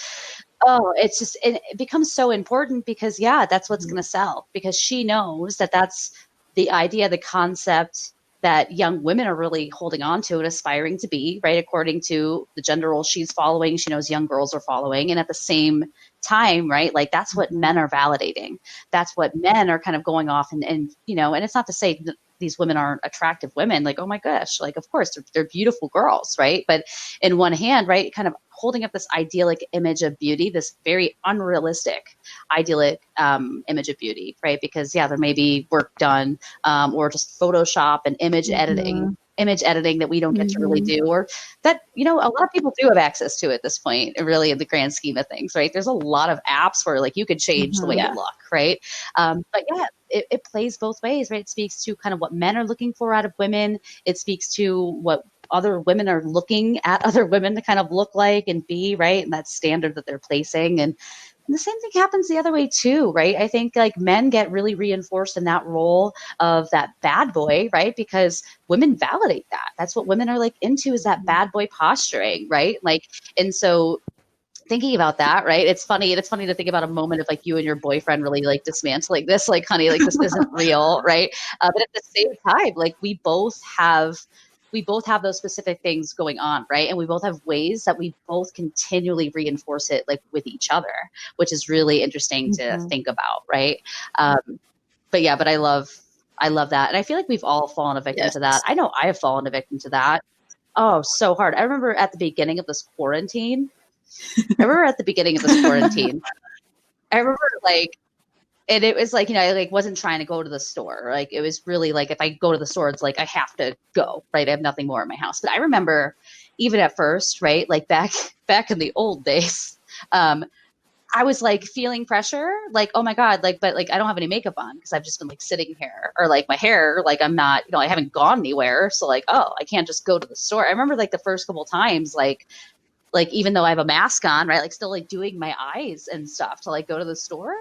it becomes so important because that's what's going to sell because she knows that that's the idea, the concept that young women are really holding on to and aspiring to be, right? According to the gender role she's following, she knows young girls are following. And at the same time, right? Like that's what men are validating. That's what men are kind of going off and and it's not to say that these women aren't attractive women. Like, oh my gosh, like, of course they're beautiful girls, right? But in one hand, right, kind of holding up this idyllic image of beauty, this very unrealistic idyllic image of beauty, right? Because there may be work done or just Photoshop and image editing that we don't get to really do, or that, a lot of people do have access to at this point, really in the grand scheme of things, right? There's a lot of apps where like you could change the way you look, right? But it plays both ways, right? It speaks to kind of what men are looking for out of women. It speaks to what other women are looking at other women to kind of look like and be, right? And that standard that they're placing. And the same thing happens the other way too, right? I think like men get really reinforced in that role of that bad boy, right? Because women validate that. That's what women are like into, is that bad boy posturing, right? Like, and so thinking about that, right? It's funny to think about a moment of like you and your boyfriend really like dismantling this, like, honey, like this isn't real, right? But at the same time, like we both have we both have those specific things going on, right? And we both have ways that we both continually reinforce it, like with each other, which is really interesting to think about, right? But I love that. And I feel like we've all fallen a victim to that. I know I have fallen a victim to that. Oh, so hard. I remember at the beginning of this quarantine, I remember like, and it was like, I like wasn't trying to go to the store. Like it was really like, if I go to the store, it's like, I have to go, right? I have nothing more in my house. But I remember even at first, right? Like back in the old days, I was like feeling pressure, like, oh my God, like, but like, I don't have any makeup on because I've just been like sitting here, or like my hair, like I'm not, I haven't gone anywhere. So like, oh, I can't just go to the store. I remember like the first couple times, like even though I have a mask on, right, like still like doing my eyes and stuff to like go to the store.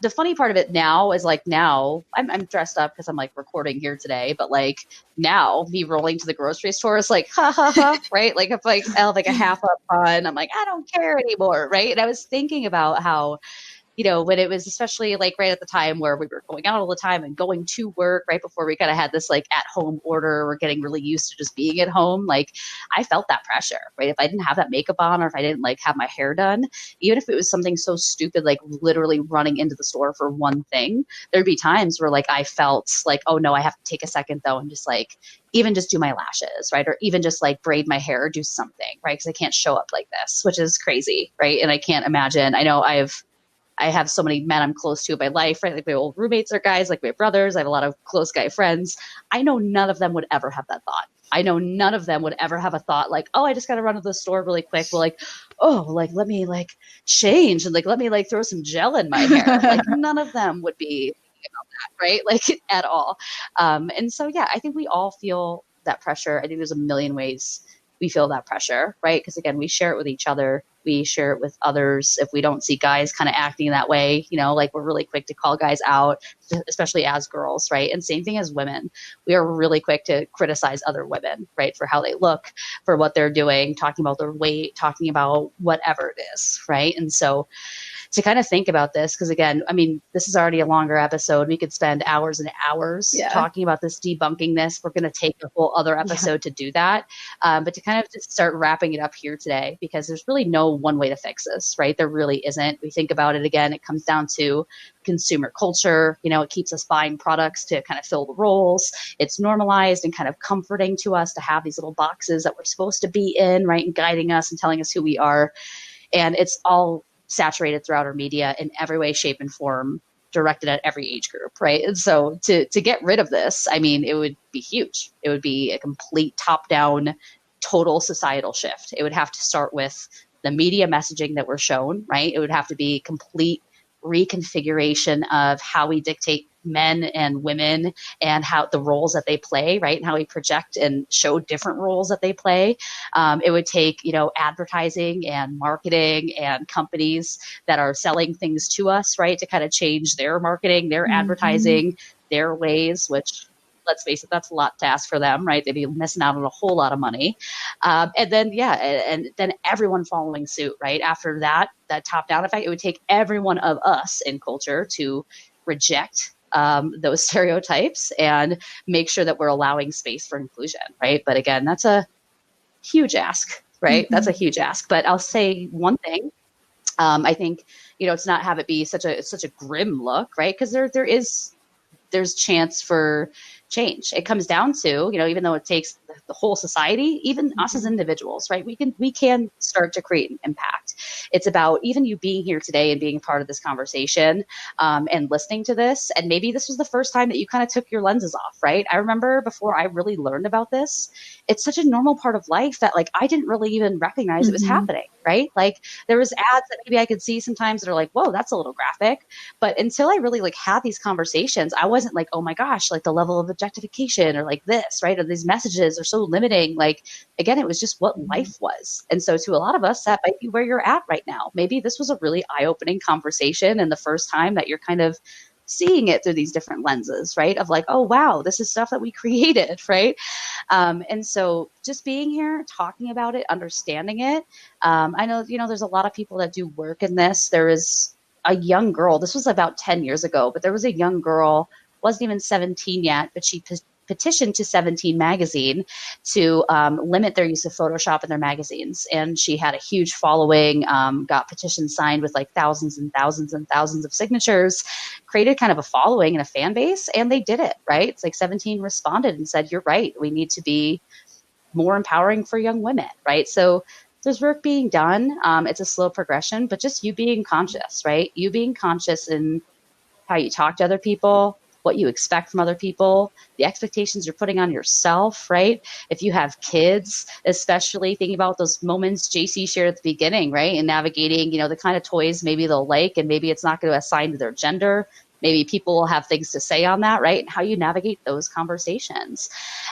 The funny part of it now is like, now I'm dressed up because I'm like recording here today, but like now me rolling to the grocery store is like, ha ha ha, right? Like if like I have like a half up on, I'm like, I don't care anymore, right? And I was thinking about how, when it was especially like right at the time where we were going out all the time and going to work right before we kind of had this like at home order, we're getting really used to just being at home. Like I felt that pressure, right? If I didn't have that makeup on, or if I didn't like have my hair done, even if it was something so stupid, like literally running into the store for one thing, there'd be times where like I felt like, oh no, I have to take a second though and just like, even just do my lashes, right? Or even just like braid my hair or do something, right? Because I can't show up like this, which is crazy, right? And I can't imagine. I know I have so many men I'm close to in my life, right? Like my old roommates are guys, like my brothers. I have a lot of close guy friends. I know none of them would ever have that thought. I know none of them would ever have a thought like, oh, I just got to run to the store really quick. Well, like, oh, like, let me like change and like, let me like throw some gel in my hair. Like none of them would be thinking about that, right? Like at all. And so, yeah, I think we all feel that pressure. I think there's a million ways we feel that pressure, right? Because again, we share it with each other. We share it with others. If we don't see guys kind of acting that way, like we're really quick to call guys out, especially as girls, right? And same thing as women. We are really quick to criticize other women, right? For how they look, for what they're doing, talking about their weight, talking about whatever it is, right? And so to kind of think about this, because again, I mean, this is already a longer episode. We could spend hours and hours talking about this, debunking this. We're going to take a whole other episode to do that. But to kind of just start wrapping it up here today, because there's really no one way to fix this, right? There really isn't. We think about it again, it comes down to consumer culture. It keeps us buying products to kind of fill the roles. It's normalized and kind of comforting to us to have these little boxes that we're supposed to be in, right? And guiding us and telling us who we are. And it's all saturated throughout our media in every way, shape, and form, directed at every age group, right? And so to get rid of this, I mean, it would be huge. It would be a complete top-down, total societal shift. It would have to start with the media messaging that we're shown, right? It would have to be complete reconfiguration of how we dictate men and women and how the roles that they play, right? And how we project and show different roles that they play. It would take, advertising and marketing and companies that are selling things to us, right? To kind of change their marketing, their advertising, their ways, which, let's face it, that's a lot to ask for them, right? They'd be missing out on a whole lot of money. And then everyone following suit, right? After that top-down effect, it would take every one of us in culture to reject those stereotypes and make sure that we're allowing space for inclusion, right? But again, that's a huge ask, right? That's a huge ask. But I'll say one thing. I think, to not have it be such a grim look, right? Because there's chance for change. It comes down to, even though it takes the whole society, even us as individuals, right? We can start to create an impact. It's about even you being here today and being part of this conversation and listening to this. And maybe this was the first time that you kind of took your lenses off, right? I remember before I really learned about this, it's such a normal part of life that like I didn't really even recognize it was happening, right? Like there was ads that maybe I could see sometimes that are like, whoa, that's a little graphic. But until I really like had these conversations, I wasn't like, oh my gosh, like the level of objectification or like this, right? Or these messages are so limiting. Like, again, it was just what life was. And so to a lot of us, that might be where you're at right now. Maybe this was a really eye-opening conversation and the first time that you're kind of seeing it through these different lenses, right? Of like, oh, wow, this is stuff that we created, right? And so just being here, talking about it, understanding it. I know, there's a lot of people that do work in this. There is a young girl, this was about 10 years ago, but there was a young girl, wasn't even 17 yet, but she petitioned to 17 magazine to limit their use of Photoshop in their magazines. And she had a huge following, got petitions signed with like thousands and thousands and thousands of signatures, created kind of a following and a fan base, and they did it, right? It's like 17 responded and said, you're right, we need to be more empowering for young women, right? So there's work being done. It's a slow progression, but just you being conscious, right? You being conscious in how you talk to other people, what you expect from other people, the expectations you're putting on yourself, right? If you have kids, especially thinking about those moments JC shared at the beginning, right? And navigating, the kind of toys maybe they'll like, and maybe it's not going to assign to their gender. Maybe people will have things to say on that, right? And how you navigate those conversations.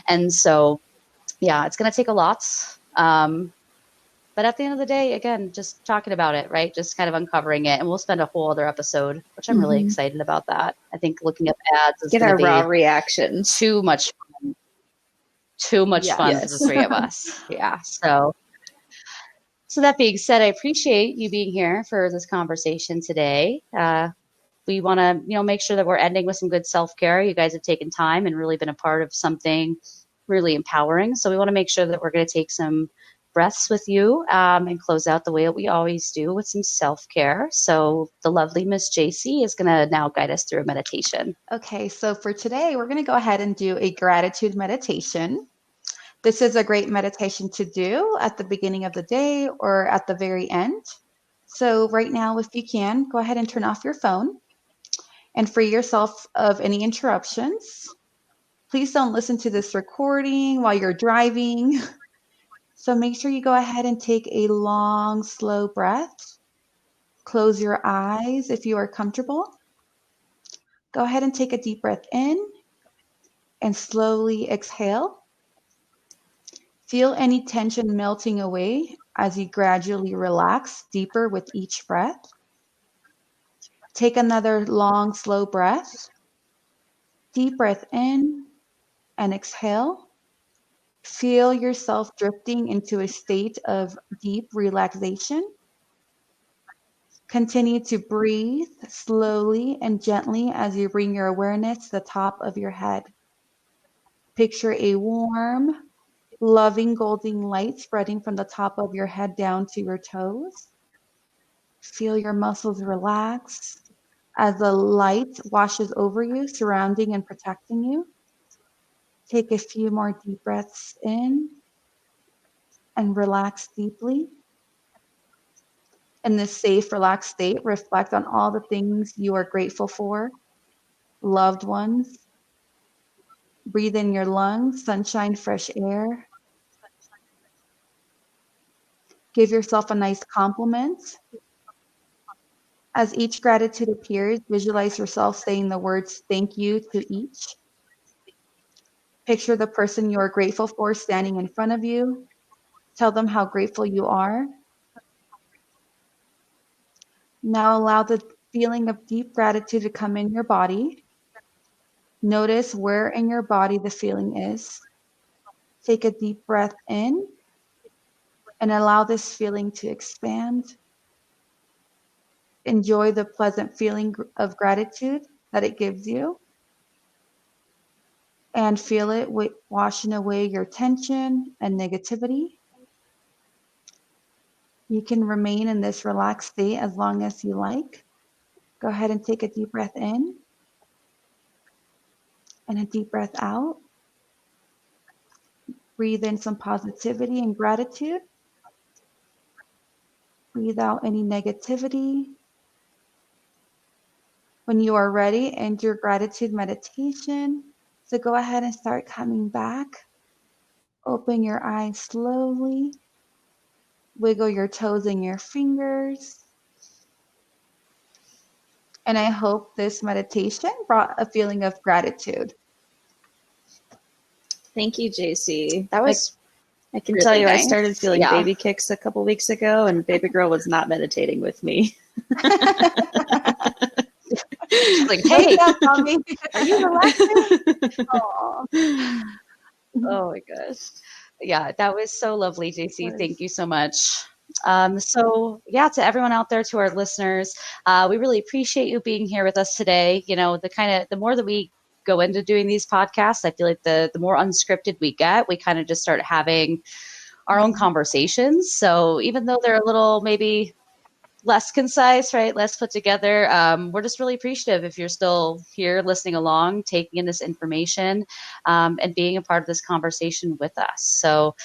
And so, yeah, it's going to take a lot. But at the end of the day, again, just talking about it, right? Just kind of uncovering it. And we'll spend a whole other episode, which I'm really excited about that. I think looking up ads is Get going our to raw be reactions. too much fun. Too much fun for the three of us. Yeah. So that being said, I appreciate you being here for this conversation today. We want to, make sure that we're ending with some good self-care. You guys have taken time and really been a part of something really empowering. So we want to make sure that we're going to take some breaths with you and close out the way that we always do with some self-care. So the lovely Miss JC is going to now guide us through a meditation. Okay, so for today, we're going to go ahead and do a gratitude meditation. This is a great meditation to do at the beginning of the day or at the very end. So right now, if you can, go ahead and turn off your phone and free yourself of any interruptions. Please don't listen to this recording while you're driving. So make sure you go ahead and take a long, slow breath. Close your eyes if you are comfortable. Go ahead and take a deep breath in and slowly exhale. Feel any tension melting away as you gradually relax deeper with each breath. Take another long, slow breath. Deep breath in and exhale. Feel yourself drifting into a state of deep relaxation. Continue to breathe slowly and gently as you bring your awareness to the top of your head. Picture a warm, loving golden light spreading from the top of your head down to your toes. Feel your muscles relax as the light washes over you, surrounding and protecting you. Take a few more deep breaths in and relax deeply. In this safe, relaxed state, reflect on all the things you are grateful for, loved ones. Breathe in your lungs, sunshine, fresh air. Give yourself a nice compliment. As each gratitude appears, visualize yourself saying the words thank you to each. Picture the person you are grateful for standing in front of you. Tell them how grateful you are. Now allow the feeling of deep gratitude to come in your body. Notice where in your body the feeling is. Take a deep breath in and allow this feeling to expand. Enjoy the pleasant feeling of gratitude that it gives you. And feel it washing away your tension and negativity. You can remain in this relaxed state as long as you like. Go ahead and take a deep breath in and a deep breath out. Breathe in some positivity and gratitude. Breathe out any negativity. When you are ready, end your gratitude meditation. So go ahead and start coming back. Open your eyes slowly. Wiggle your toes and your fingers. And I hope this meditation brought a feeling of gratitude. Thank you, JC. That was I can really tell you, nice. I started feeling Yeah. baby kicks a couple weeks ago, and baby girl was not meditating with me. She's like, hey, Mommy. Are you relaxing? oh my gosh. Yeah, that was so lovely, JC. Thank you so much. So yeah, to everyone out there, to our listeners, we really appreciate you being here with us today. The more that we go into doing these podcasts. I feel like the more unscripted we get, we kind of just start having our own conversations. So even though they're a little maybe less concise, right, less put together, we're just really appreciative if you're still here listening along, taking in this information, and being a part of this conversation with us. So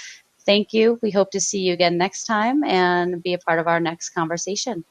thank you. We hope to see you again next time and be a part of our next conversation.